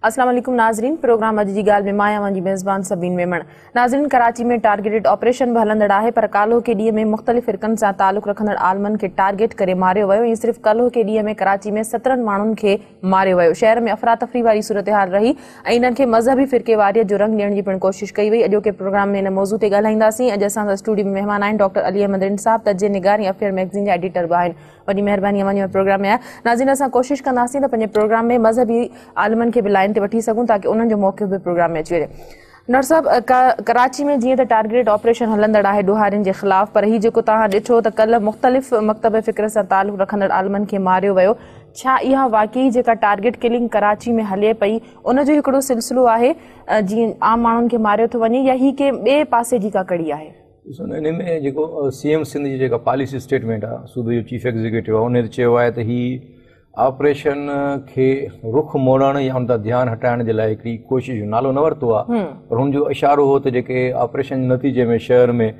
अस्सलाम वालेकुम नाज़रीन, प्रोग्राम अॼु जी ॻाल्हि में मां जी मेज़बान सबीन मेमण। नाज़रीन, कराची में टारगेटेड ऑपरेशन हलंदड़ आहे, पर काल्हो के ॾींहं में मुख़्तलिफ़ फ़िरक़नि सां तालुक़ रखंदड़ आलमनि खे टारगेट करे मारियो वियो। इहो सिर्फ़ काल्हो के ॾींहं में कराची में 17 माण्हुनि खे मारियो वियो। शहर में अफ़रा तफ़री वारी सूरत हाल रही ऐं इन्हनि खे मज़हबी फ़िरक़ेवारियत जो रंग ॾियण जी पिणु कोशिशि कई वई। अॼोके प्रोग्राम में इन मौज़ू ते ॻाल्हाईंदासीं। अॼु असां सां स्टूडियो में महिमान आहिनि डॉक्टर अली अहमद रिन साहब, तजे निगार अफेयर मैगज़ीन जा एडिटर बि आहिनि। वॾी महिरबानी अवञो प्रोग्राम में आया। नाज़रीन, असां कोशिशि कंदासीं त पंहिंजे प्रोग्राम में मज़हबी आलमनि खे बि लाइन ते वठी सघूं ताकी उन्हनि जो मौक़ो बि प्रोग्राम में अची वञे। डॉक्टर साहब, कराची में जीअं त टारगेटेड ऑपरेशन हलंदड़ आहे ॾोहारियुनि जे ख़िलाफ़, पर हीउ जेको तव्हां ॾिठो त कल्ह मुख़्तलिफ़ मकतब फ़िक्र सां तालुक़ रखंदड़ आलमनि खे मारियो वियो, छा इहा वाक़ई जेका टारगेट किलिंग कराची में हले पई उन जो हिकिड़ो सिलसिलो आहे जीअं आम माण्हुनि खे मारियो थो वञे, या ही के ॿिए पासे जी का कड़ी आहे? इन में जेको सीएम सिंध जी जेका पॉलिसी स्टेटमेंट आहे, सूबे जो चीफ एग्ज़ीक्यूटिव आहे, उन ते चयो आहे त ही ऑपरेशन खे रुख मोड़ण या उन तां ध्यानु हटाइण जे लाइ हिकिड़ी कोशिश जो नालो न वरितो आहे, पर हुनजो इशारो हो त जेके ऑपरेशन जे नतीजे में शहर में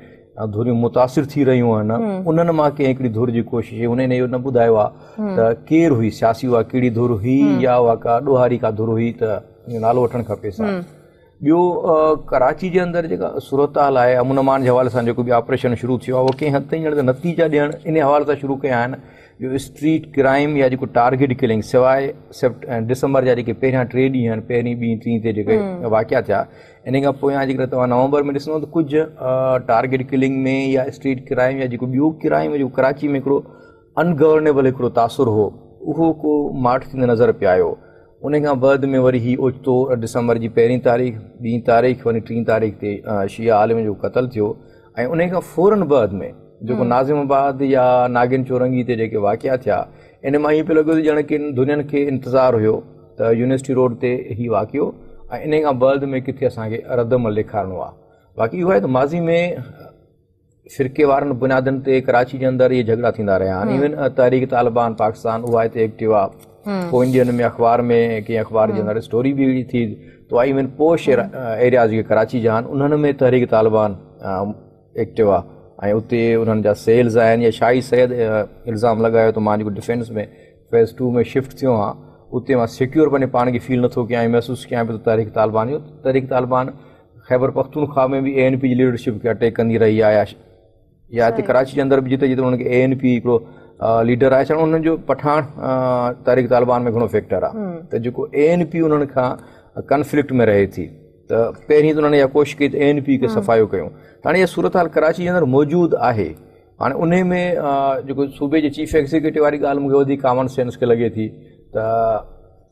धुरियूं मुतासिर थी रहियूं आहिनि उन्हनि मां कंहिं हिकिड़ी धुर जी कोशिशि, उन इहो न ॿुधायो आहे त केरु हुई, सियासी उहा कहिड़ी धुर हुई या उहा का ॾोहारी का धुर हुई, त इहो नालो वठणु खपेसि। ॿियो, कराची जे अंदरि जेका सूरत हाल आहे, अमन अमान जे हवाले सां जेको बि ऑपरेशन शुरू थियो आहे, उहो कंहिं हद ताईं ॼण नतीजा ॾियणु इन हवाले सां शुरू कया आहिनि जो स्ट्रीट क्राइम या जेको टारगेट किलिंग सवाइ डिसंबर जा जेके पहिरियां 3 ॾींहं आहिनि, पहिरीं 2, 3 ते जेके वाक़िया थिया, इन खां पोयां जेकर तव्हां नवंबर में ॾिसंदो त कुझु टारगेट किलिंग में या स्ट्रीट क्राइम या जेको ॿियो क्राइम जेको कराची में हिकिड़ो अनगवर्नेबल हिकिड़ो तासुर हो, उहो को माठ थींदो नज़र पियो आयो। उन खां बाद में वरी ही ओचितो डिसंबर जी 1 तारीख़, 2 तारीख़, वरी 3 तारीख़ ते शिया आलिम जो क़त्ल थियो, ऐं उन खां फ़ौरन बाद में जेको नाज़िमाबाद या नागिन चौरंगी ते जेके वाक़िया थिया, इन मां ईअं पियो लॻो त ॼण किन दुनियनि खे इंतज़ारु हुयो त यूनिवर्सिटी रोड ते ही वाक़ियो, ऐं इन खां बाद में किथे असांखे रदमल ॾेखारिणो आहे। बाक़ी इहो आहे त माज़ी में फ़िरके वारनि बुनियादनि ते कराची जे अंदरि इहे झगड़ा थींदा रहिया आहिनि। इवन तहरीक तालिबान पाकिस्तान उहा हिते एक्टिव आहे, पोइ इंडियन में अख़बार में कंहिं अख़बार जे अंदरि स्टोरी बि थी, तो इवन पोश एरियाज़ जेके कराची जा आहिनि उन्हनि में तहरीक तालिबान एक्टिव आहे, ऐं उते उन्हनि जा सेल्स आहिनि। या शाही सैद इल्ज़ाम लॻायो त मां जेको डिफेंस में फेज़ 2 में शिफ्ट थियो आहियां, उते मां सिक्योर पंहिंजे पाण खे फील नथो कयां, महसूसु कयां पियो त तहरीक तालिबान जो तहरीक तालिबान ख़ैबर पख्तूनख्वा में बि ANP जी लीडरशिप खे अटैक कंदी रही आहे, या हिते कराची जे अंदरि बि जिते जिते उन्हनि खे ANP हिकिड़ो लीडर आहे, छा उन्हनि जो पठान तहरीक तालिबान में घणो फैक्टर आहे, त जेको ANP उन्हनि खां कन्फ्लिक्ट में रहे थी, त पहिरीं त उन्हनि इहा कोशिशि कई त ANP खे सफ़ायो कयूं। हाणे इहा सूरत हाल कराची जे अंदरि मौजूदु आहे। हाणे उन में जेको सूबे जे चीफ एग्ज़ीक्यूटिव वारी ॻाल्हि मूंखे वधीक कॉमन सेंस खे लॻे थी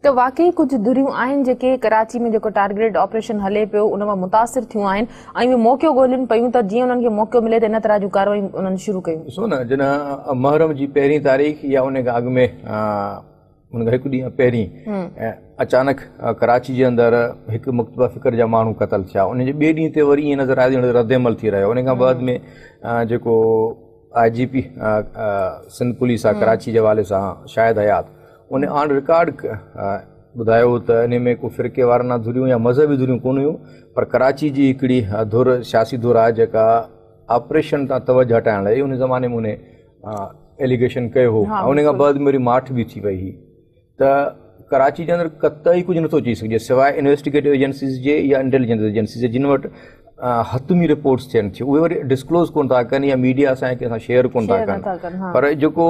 त वाक़ई कुझु धुरियूं आहिनि जेके कराची में जेको टारगेटेड ऑपरेशन हले पियो उन मां मुतासिर थियूं आहिनि ऐं उहे मौक़ो ॻोल्हनि पियूं त जीअं उन्हनि खे मौक़ो मिले त इन तरह जूं कार्रवाई उन्हनि शुरू कयूं। ॾिसो न, जिन मुहर्रम जी 1 तारीख़ या उन खां अॻु में उन खां 1 ॾींहुं पहिरीं अचानक कराची जे अंदरि हिकु मुख़्तलिफ़ फ़िक्र जा माण्हू क़त्ल थिया, उन जे 2 ॾींहं ते वरी ईअं नज़र आयो रद्दमल थी रहियो। उन खां बाद में जेको IGP सिंध पुलिस आहे कराची जे हवाले सां शाहिद हयात, उन ऑन रिकॉर्ड ॿुधायो त इन में को फ़िरके वारना धुरियूं या मज़हबी धुरियूं कोन हुयूं, पर कराची जी हिकिड़ी धुर सियासी धुर आहे जेका ऑपरेशन तां तवजो हटाइण लाइ उन ज़माने में उन एलिगेशन कयो हो, ऐं उन खां बाद में वरी माठ बि थी वई हुई। त कराची जे अंदरि कतई कुझु नथो अची सघे सवाइ इन्वेस्टिगेटिव एजेंसीज़ जे या इंटेलिजेंस एजेंसीज़ जे, जिन वटि हतमी रिपोर्ट्स थियनि थियूं, उहे वरी डिस्क्लोज़ कोन था कनि या मीडिया असांजे कंहिंसां शेयर कोन था कनि, पर जेको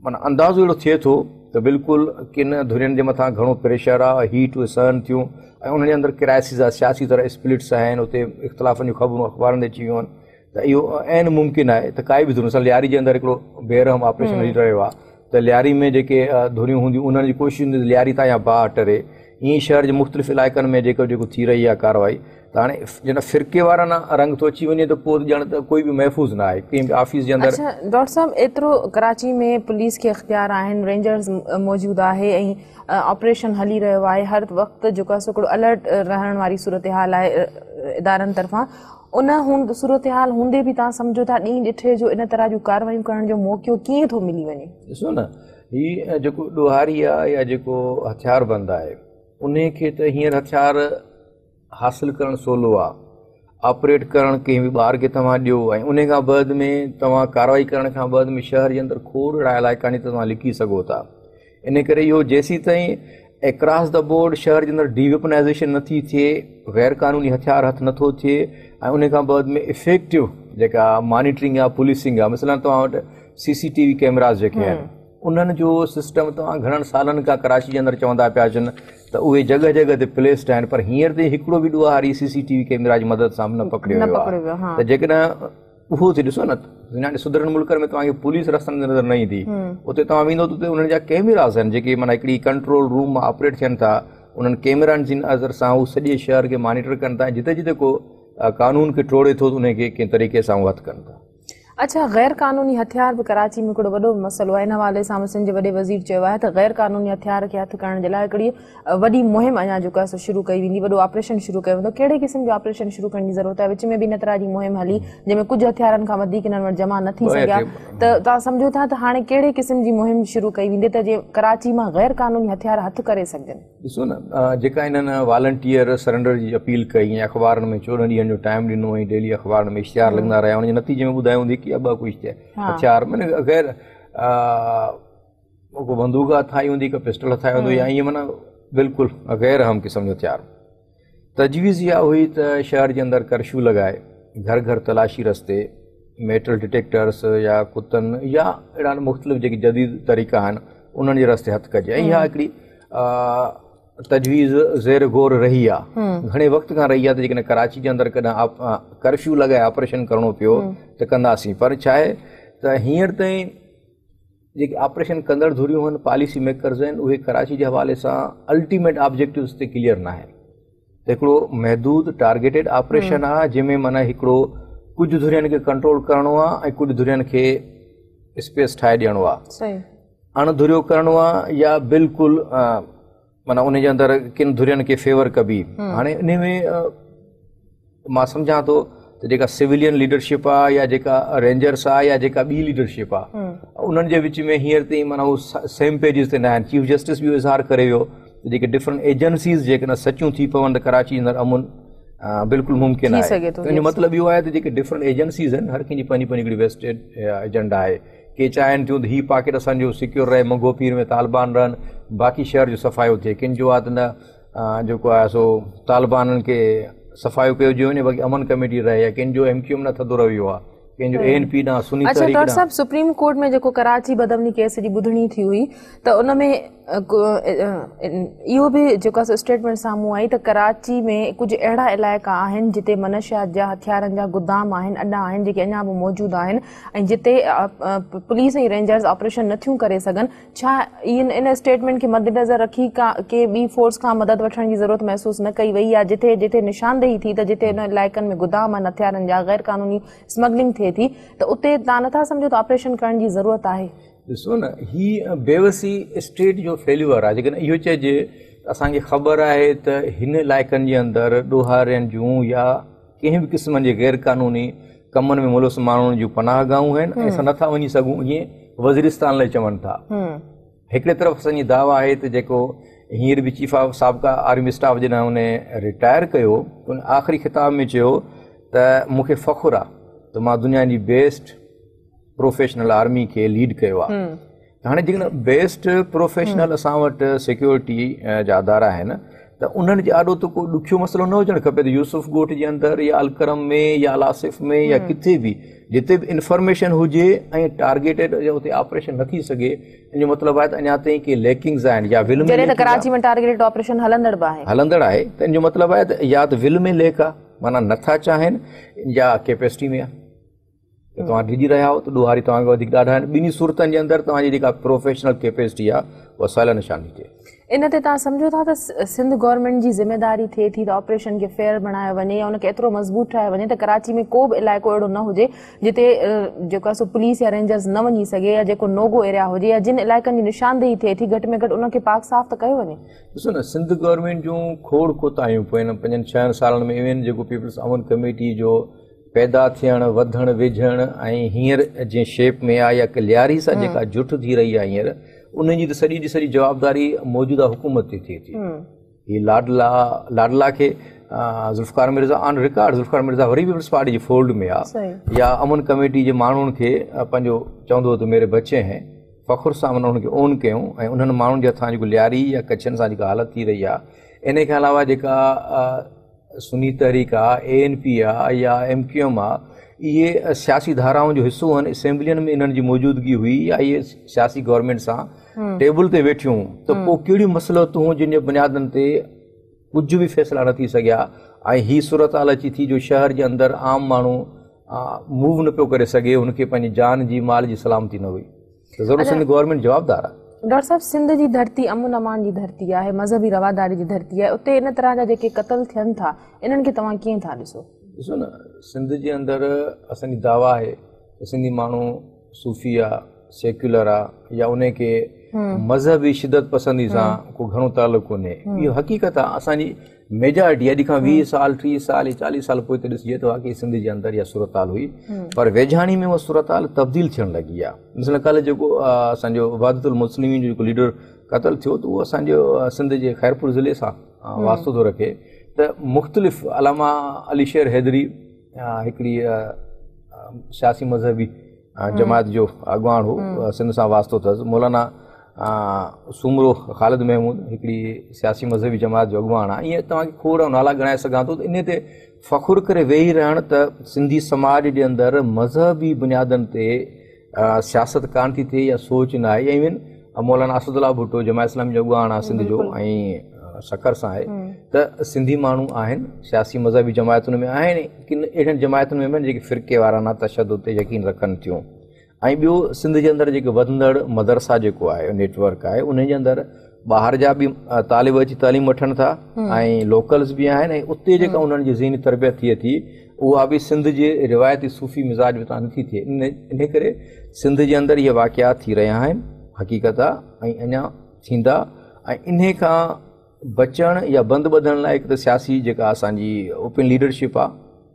माना अंदाज़ो अहिड़ो थिए थो त बिल्कुलु किन धुरियुनि जे मथां घणो प्रेशर आहे, हीट सहन थियूं, ऐं उन जे अंदरि क्राइसिस आहे, सियासी तरह स्प्लिट्स आहिनि, उते इख़्तिलाफ़नि जूं ख़बरूं अख़बारनि ते अची वियूं आहिनि, त इहो ऐन मुमकिन आहे त काई बि धुर सां लियारी जे अंदरि हिकिड़ो बेरहम ऑपरेशन हली रहियो आहे, त लियारी में जेके धुरियूं हूंदियूं उन्हनि जी कोशिशि हूंदी लियारी तां या बाहि टरे, ईअं शहर जे मुख़्तलिफ़ इलाइक़नि में जेको थी रही आहे कार्रवाई, त हाणे जन फ़िरके वारा रंग थो अची वञे त पोइ ॼण त कोई बि महफ़ूज़ न आहे कंहिं बि ऑफिस जे अंदरि। डॉक्टर साहब, एतिरो कराची में पुलिस खे इख़्तियार आहिनि, रेंजर्स मौजूदु आहे ऐं ऑपरेशन हली रहियो आहे, हर वक़्तु जेको आहे हिकिड़ो अलर्ट रहण वारी सूरत हाल आहे इदारनि तरफ़ां, उन सूरत हाल हूंदे बि तव्हां सम्झो था ॾींहुं ॾिठे जो इन तरह जूं कार्रवायूं करण जो मौक़ो कीअं थो मिली वञे? ॾिसो न, हीअ जेको ॾोहारी आहे या जेको हथियार बंदि आहे उन खे त हींअर हथियार हासिलु करणु सवलो आहे, ऑपरेट करणु कंहिं बि ॿार खे तव्हां ॾियो, ऐं उन खां बाद में तव्हां कार्रवाई करण खां बाद में शहर जे अंदरि खोड़ अहिड़ा इलाइक़ा आहिनि त तव्हां लिकी सघो था। इन करे इहो जेसीं ताईं एक्रॉस द बोर्ड शहर जे अंदरि डीवेपनाइज़ेशन नथी थिए, गैर क़ानूनी हथियार हथ नथो थिए, ऐं उन खां बाद में इफेक्टिव जेका मॉनिटरिंग आहे, पुलिसिंग आहे, मिसाल तव्हां वटि CCTV कैमरास जेके आहिनि उन्हनि जो सिस्टम तव्हां घणनि सालनि खां कराची जे अंदरि चवंदा पिया अचनि त उहे जॻह जॻह ते प्लेस्ड आहिनि, पर हींअर ताईं हिकिड़ो बि ॾोहारी CCTV कैमरा जी मदद सां न पकड़ियो वियो आहे। त जेकॾहिं उहो थी ॾिसो न, सुञाणे सुधरियल मुल्कनि में तव्हांखे पुलिस रस्तनि ते नज़र न ईंदी, उते तव्हां वेंदो त उते उन्हनि जा कैमरास आहिनि जेके माना हिकिड़ी कंट्रोल रूम मां ऑपरेट थियनि था, उन्हनि कैमरानि जी नज़र सां उहे सॼे शहर खे मॉनिटर कनि था, ऐं जिते जिते को कानून खे टोड़े थो त उनखे कंहिं तरीक़े सां हथु कनि था। अच्छा, गैर कानूनी हथियार भी कराची में हिकिड़ो वॾो मसइलो आहे। इन हवाले सां सिंध जे वॾे वज़ीर चयो आहे त गैर कानूनी हथियार खे हथु करण जे लाइ हिकिड़ी वॾी मुहिम अञा जेको आहे शुरू कई वेंदी, वॾो ऑपरेशन शुरू कयो वेंदो। कहिड़े क़िस्म जो ऑपरेशन शुरू करण जी ज़रूरत आहे? विच में बि इन तरह जी मुहिम हली जंहिंमें कुझु हथियारनि खां वधीक इन्हनि वटि जमा न थी सघिया, त तव्हां सम्झो था त हाणे कहिड़े क़िस्म जी मुहिम शुरू कई वेंदी त जीअं कराची मां गैर कानूनी हथियार हथु करे सघजनि? ॾिसो न, जेका इन्हनि वॉलंटियर सरेंडर जी अपील कई ऐं अख़बारनि में 14 ॾींहंनि जो टाइम ॾिनो ऐं डेली अख़बारनि में इश्तिहार लॻंदा रहिया, उनजे नतीजे में ॿुधायो हूंदी कि ॿ कुझु हथियार माना गैर को बंदूक हथाई हूंदी, का पिस्टल हथाई हूंदो, या ईअं माना बिल्कुलु गैर अहम क़िस्म जो हथियार। तजवीज़ इहा हुई त शहर जे अंदरि कर्फ्यू लॻाए, घर घर तलाशी रस्ते, मेटल डिटेक्टर्स या कुतनि या अहिड़ा मुख़्तलिफ़ जेके जदीद तरीक़ा आहिनि उन्हनि जे रस्ते हथु कजे। ऐं इहा हिकिड़ी तजवीज़ ज़ेर गौर रही आहे, घणे वक़्त खां रही आहे त जेकॾहिं कराची जे अंदरि कॾहिं कर्फ्यू लॻाए ऑपरेशन करणो पियो त कंदासीं, पर छा आहे त हींअर ताईं जेके ऑपरेशन कंदड़ धुरियूं आहिनि, पॉलिसी मेकर्स आहिनि, उहे कराची जे हवाले सां अल्टीमेट ऑब्जेक्टिव्स ते क्लियर न आहिनि। त हिकिड़ो महदूद टारगेटेड ऑपरेशन आहे जंहिंमें माना हिकिड़ो कुझु धुरियुनि खे कंट्रोल करणो आहे ऐं कुझु धुरियुनि खे स्पेस ठाहे ॾियणो आहे, अणधुरियो करणो आहे या बिल्कुलु माना उन जे अंदरि किन धुरियुनि खे फेवर कबी। हाणे इन में मां सम्झां थो त जेका सिविलियन लीडरशिप आहे या जेका रेंजर्स आहे या जेका ॿी लीडरशिप आहे, उन्हनि जे विच में हींअर ताईं माना उहो सेम पेजिस ते न आहिनि। चीफ जस्टिस बि इज़हार करे वियो त जेके डिफरेंट एजेंसीज़ जेकॾहिं सचियूं थी पवनि त कराची जे अंदरि अमुन बिल्कुलु मुमकिन आहे। त इन जो मतिलबु इहो आहे त जेके डिफरेंट एजेंसीज़ आहिनि, हर कंहिंजी पंहिंजी पंहिंजी हिकिड़ी वेस्टेड एजेंडा आहे। के चाहिनि थियूं त हीउ पॉकेट असांजो सिक्योर रहे, मंगो पीर में तालिबान रहनि, बाक़ी शहर जो सफ़ायो थिए। किन जो आहे त न जेको आहे सो तालिबाननि खे सफ़ायो कयो जो वञे, बाक़ी अमन कमेटी रहे, या किन जो MQM न थधो रहियो आहे, कंहिंजो ANP ॾांहुं सुनी तहरीक। अच्छा डॉक्टर साहब, सुप्रीम कोर्ट में जेको कराची बदमनी केस जी ॿुधणी थी हुई त उन में इहो बि जेको आहे स्टेटमेंट साम्हूं आई त कराची में कुझु अहिड़ा इलाइक़ा आहिनि जिते मनशियात जा हथियारनि जा गुदाम आहिनि, अॾा आहिनि जेके अञा बि मौजूदु आहिनि, ऐं जिते पुलिस ऐं रेंजर्स ऑपरेशन नथियूं करे सघनि। छा इन स्टेटमेंट खे मद्देनज़र रखी के ॿी फोर्स खां मदद वठण जी ज़रूरत महसूसु न कई वई आहे? जिथे जिथे निशानदेही थी त जिते इन इलाइक़नि में गुदाम आहिनि हथियारनि जा, गैर कानूनी स्मगलिंग थिए थी, त उते तव्हां नथा सम्झो त ऑपरेशन करण जी ज़रूरत आहे? ॾिसो न, ही बेवसी स्टेट जो फेल्यूअर आहे। जेकॾहिं इहो चइजे असांखे ख़बर आहे त हिन इलाइक़नि जे अंदरि ॾोहारियुनि जूं या कंहिं बि क़िस्म जे गैर कानूनी कमनि में मुलविस माण्हुनि जूं पनाह गाहूं आहिनि ऐं असां नथा वञी सघूं, ईअं वज़ीरिस्तान लाइ चवनि था। हिकिड़े तरफ़ असांजी दावा आहे त जेको हींअर बि चीफ ऑफ साबिक़ा आर्मी स्टाफ जॾहिं उन रिटायर कयो, उन आख़िरी ख़िताब में चयो त मूंखे फ़ख़ुरु आहे त मां दुनिया जी बेस्ट प्रोफेशनल आर्मी खे लीड कयो आहे। हाणे जेकॾहिं बेस्ट प्रोफेशनल असां वटि सिक्योरिटी जा अदारा आहिनि त उन्हनि जे आॾो त को ॾुखियो मसइलो न हुजणु खपे त यूसुफ ॻोठ जे अंदरि या अलकरम में या अलासिफ में या किथे बि जिते बि इंफॉर्मेशन हुजे ऐं टारगेटेड उते ऑपरेशन न थी सघे, इन जो मतिलबु आहे त अञा ताईं के लेकिंग्स आहिनि या विल में कराची में टारगेटेड ऑपरेशन हलंदड़ आहे त इन जो मतिलबु आहे त या त विल में लेक आहे, माना नथा चाहिनि, या कैपेसिटी में आहे त तव्हां डिॼी रहिया हो त ॾोहारी तव्हांखे वधीक ॾाढा आहिनि। ॿिन्ही सूरतनि जे अंदरि तव्हांजी जेका प्रोफेशनल कैपेसिटी आहे उहा सवाल निशानी थिए। इन ते तव्हां सम्झो था त सिंध गवर्नमेंट जी ज़िम्मेदारी थिए थी त ऑपरेशन खे फेयर बणायो वञे या उनखे एतिरो मज़बूत ठाहियो वञे त कराची में को बि इलाइक़ो अहिड़ो न हुजे जिते जेको आहे सो पुलिस या रेंजर्स न वञी सघे, या जेको नोगो एरिया हुजे, या जिन इलाइक़नि जी निशानदेही थिए थी घटि में घटि उनखे पाक साफ़ त कयो वञे। ॾिसो न, सिंध गवर्नमेंट जूं खोड़ कोताहियूं पोयनि 5-6 सालनि में इवन जेको पीपल्स अमन कमेटी जो पैदा थियणु, वधणु, विझणु ऐं हींअर जीअं शेप में आहे या क्लियारी सां जेका जुठ थी रही आहे हींअर, उनजी त सॼी जी सॼी जवाबदारी मौजूदा हुकूमत ते थिए थी। हीअ लाडला खे ज़ुल्फ़िकार मिर्ज़ा ऑन रिकॉर्ड, ज़ुल्फ़िकार मिर्ज़ा वरी पीपल्स पार्टी जी फोल्ड में आहे, या अमन कमेटी जे माण्हुनि खे पंहिंजो चवंदो त मेरे बच्चे हैं, फ़ख़ुर सां उन्हनि खे ओन कयूं ऐं उन्हनि माण्हुनि जे हथां जेको लियारी या कच्छनि सां जेका हालत थी रही आहे। इन खां अलावा जेका सुन्नी तहरीक आहे, ANP आहे या MQM आहे, इहे सियासी धाराउनि जो हिसो आहिनि। असेंबलियुनि में इन्हनि जी मौजूदगी हुई या इहे सियासी गवर्नमेंट सां टेबल ते वेठियूं त पोइ कहिड़ियूं मसइलतूं जिन जे बुनियादनि ते कुझु बि फ़ैसिला न थी सघिया ऐं हीअ सूरत हाल अची थी जो शहर जे अंदरि आम माण्हू मूव न पियो करे सघे, हुनखे पंहिंजी जान जी माल जी सलामती न हुई, त ज़रूरु सिंध गवर्नमेंट जवाबदार आहे। डॉक्टर साहब, सिंध जी धरती अमन अमान जी धरती आहे, मज़हबी रवादारी जी धरती आहे, उते इन तरह जा जेके क़तल थियनि था इन्हनि खे तव्हां कीअं था ॾिसो? ॾिसो न, सिंध जे अंदरि असांजी दावा आहे त सिंधी माण्हू सूफ़ी आहे, सेक्युलर आहे या उन खे मज़हबी शिदत पसंदी सां को घणो तालुक़ु कोन्हे। इहो हक़ीक़त आहे। असांजी मेजॉरिटी अॼु खां 20 साल 30 साल 40 साल पोइ त ॾिसिजे त वाक़ई सिंध जे अंदरि इहा सूरत हाल हुई, पर वेझाणी में उहा सूरत हाल तब्दील थियणु लॻी आहे। मिसाल कल्ह जेको असांजो वहादतुल मुस्लिमीन जो जेको लीडर क़तल थियो त उहो असांजो सिंध जे खैरपुर ज़िले सां वास्तो थो रखे। त मुख़्तलिफ़ अलामा अली शेर हैदरी हिकिड़ी सियासी मज़हबी जमात जो अॻुवाण हो, सिंध सां वास्तो अथसि। मौलाना सुमरो ख़ालिद महमूद हिकिड़ी सियासी मज़हबी जमात जो अॻुवाण आहे। ईअं तव्हांखे खोड़ नाला ॻणाए सघां थो। त इन ते फ़ख़ुरु करे वेही रहण त सिंधी समाज जे अंदरि मज़हबी बुनियादनि ते सियासत कान थी थिए या सोच न आहे। इवन मौलाना असदुल्ला भुट्टो जमात इस्लामी जो अॻुवाण आहे सिंध जो ऐं शकर सां आहे त सिंधी माण्हू आहिनि सियासी मज़हबी जमायतुनि में आहिनि, किन अहिड़नि जमायतुनि में जेके फ़िरके वाराना तशद्दुद ते यकीन रखनि थियूं। ऐं ॿियो सिंध जे अंदरि जेको वधंदड़ मदरसा जेको आहे नेटवर्क आहे, उन जे अंदरि ॿाहिरि जा बि तालिब अची तालीम वठनि था ऐं लोकल्स बि आहिनि ऐं उते जेका उन्हनि जी ज़हनी तरबियत थिए थी उहा बि सिंध जे रिवायती सूफ़ी मिज़ाज में नथी थिए। इन करे सिंध जे अंदरि इहे वाक़ियात थी रहिया आहिनि, हक़ीक़त आहे, ऐं अञा थींदा। ऐं इन खां बचण या बंदि ॿधण लाइ हिकु त सियासी जेका असांजी ओपन लीडरशिप आहे,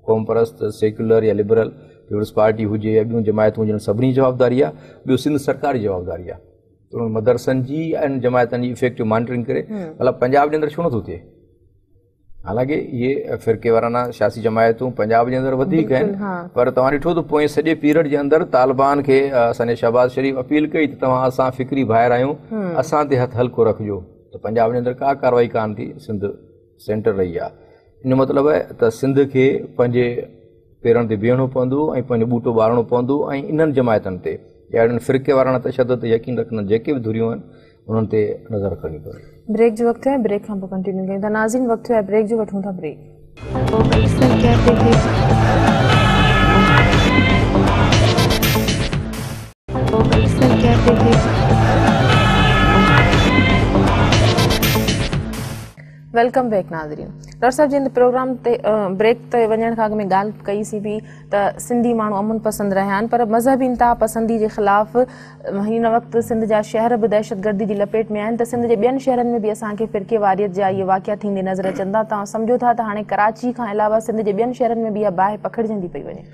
क़ौम परस्त सेक्युलर या लिबरल पीपल्स पार्टी हुजे या ॿियूं जमायतूं हुजनि, सभिनी जवाबदारी आहे। ॿियो सिंध सरकार जी जवाबदारी आहे त मदरसनि जी ऐं जमायतनि जी इफेक्टिव मॉनिटरिंग करे। मतिलबु पंजाब जे अंदरि छो नथो थिए? हालांकि इहे फ़िरके वाराना सियासी जमायतूं पंजाब जे अंदरि वधीक आहिनि, पर तव्हां ॾिठो त पोइ सॼे पीरियड जे अंदरि तालिबान खे असांजे शहबाज़ शरीफ़ अपील कई त तव्हां असां फ़िक्री ॿाहिरि आहियूं, असां ते हथु हल्को रखिजो। त पंजाब जे अंदरि का कार्रवाई कान थी, सिंध सेंटर रही आहे। इन जो मतिलबु आहे त सिंध खे पंहिंजे पेरनि ते बीहणो पवंदो ऐं पंहिंजो ॿूटो ॿारणो पवंदो ऐं इन्हनि जमायतनि ते या अहिड़नि फ़िरके वाराना तशद्दुद ते यकीन रखंदड़ जेके बि धुरियूं आहिनि उन्हनि ते नज़र रखणी पवंदी। ब्रेक जो वक़्तु आहे, ब्रेक खां पोइ कंटिन्यू कयूं था। नाज़रीन, वक़्तु आहे ब्रेक जो, वठूं था ब्रेक। वेलकम बैक नाज़रीन। डॉक्टर साहब जिन प्रोग्राम ते ब्रेक ते वञण खां अॻु में ॻाल्हि कईसीं बि त सिंधी माण्हू अमन पसंदि रहिया आहिनि, पर मज़हबी इंतिहा पसंदी जे ख़िलाफ़ हिन वक़्तु सिंध जा शहर बि दहशतगर्दी जी लपेट में आहिनि। त सिंध जे ॿियनि शहरनि में बि असांखे फ़िरके वारियत जा इहे वाक़िया थींदे नज़र अचनि था। तव्हां सम्झो था त हाणे कराची खां अलावा सिंध जे ॿियनि शहरनि में बि इहा बाहि पखिड़िजंदी पई वञे?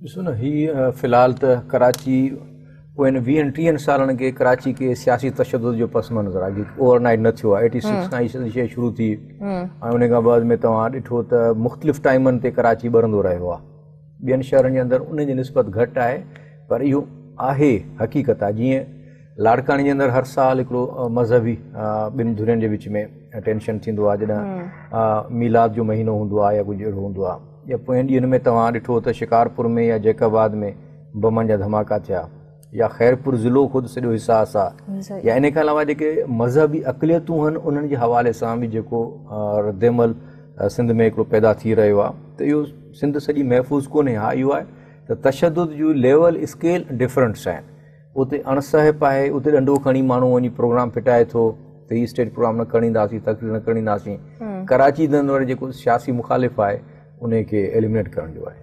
ॾिसो न, हीअ फ़िलहाल त कराची पोइ 20-30 सालनि खे कराची खे सियासी तशद्दुद जो पस मंज़र आहे, ओवरनाइट न थियो आहे। 86 खां इहा शइ शुरू थी ऐं उन खां बाद में तव्हां ॾिठो त मुख़्तलिफ़ टाइमनि ते कराची ॿरंदो रहियो आहे। ॿियनि शहरनि जे अंदरि उन जी निस्बत घटि आहे, पर इहो आहे हक़ीक़त आहे। जीअं लाड़कानी जे अंदरि हर साल हिकिड़ो मज़हबी ॿिनि धुरियुनि जे विच में टेंशन थींदो आहे, जॾहिं मीलाद जो महीनो हूंदो आहे या कुझु अहिड़ो हूंदो आहे। या पोइ ॾींहंनि में तव्हां ॾिठो त शिकारपुर में या जैकाबाद में बमनि जा धमाका थिया, या खैरपुर ज़िलो ख़ुदि सॼो हिसास आहे। या इन खां अलावा जेके मज़हबी अक़लियतूं आहिनि उन्हनि जे हवाले सां बि जेको रद्दमल सिंध में हिकिड़ो पैदा थी रहियो आहे, त इहो सिंध सॼी महफ़ूज़ कोन्हे। हा, इहो आहे त तशद्दुद जूं लेवल स्केल डिफरेंट्स आहिनि। उते अणसहप आहे, उते ॾंडो खणी माण्हू वञी प्रोग्राम फिटाए थो त हीअ स्टेज प्रोग्राम न खणींदासीं, तक़रीर न खणींदासीं। कराची जे अंदरि जेको सियासी मुखालिफ़ आहे उनखे एलिमिनेट करण जो आहे।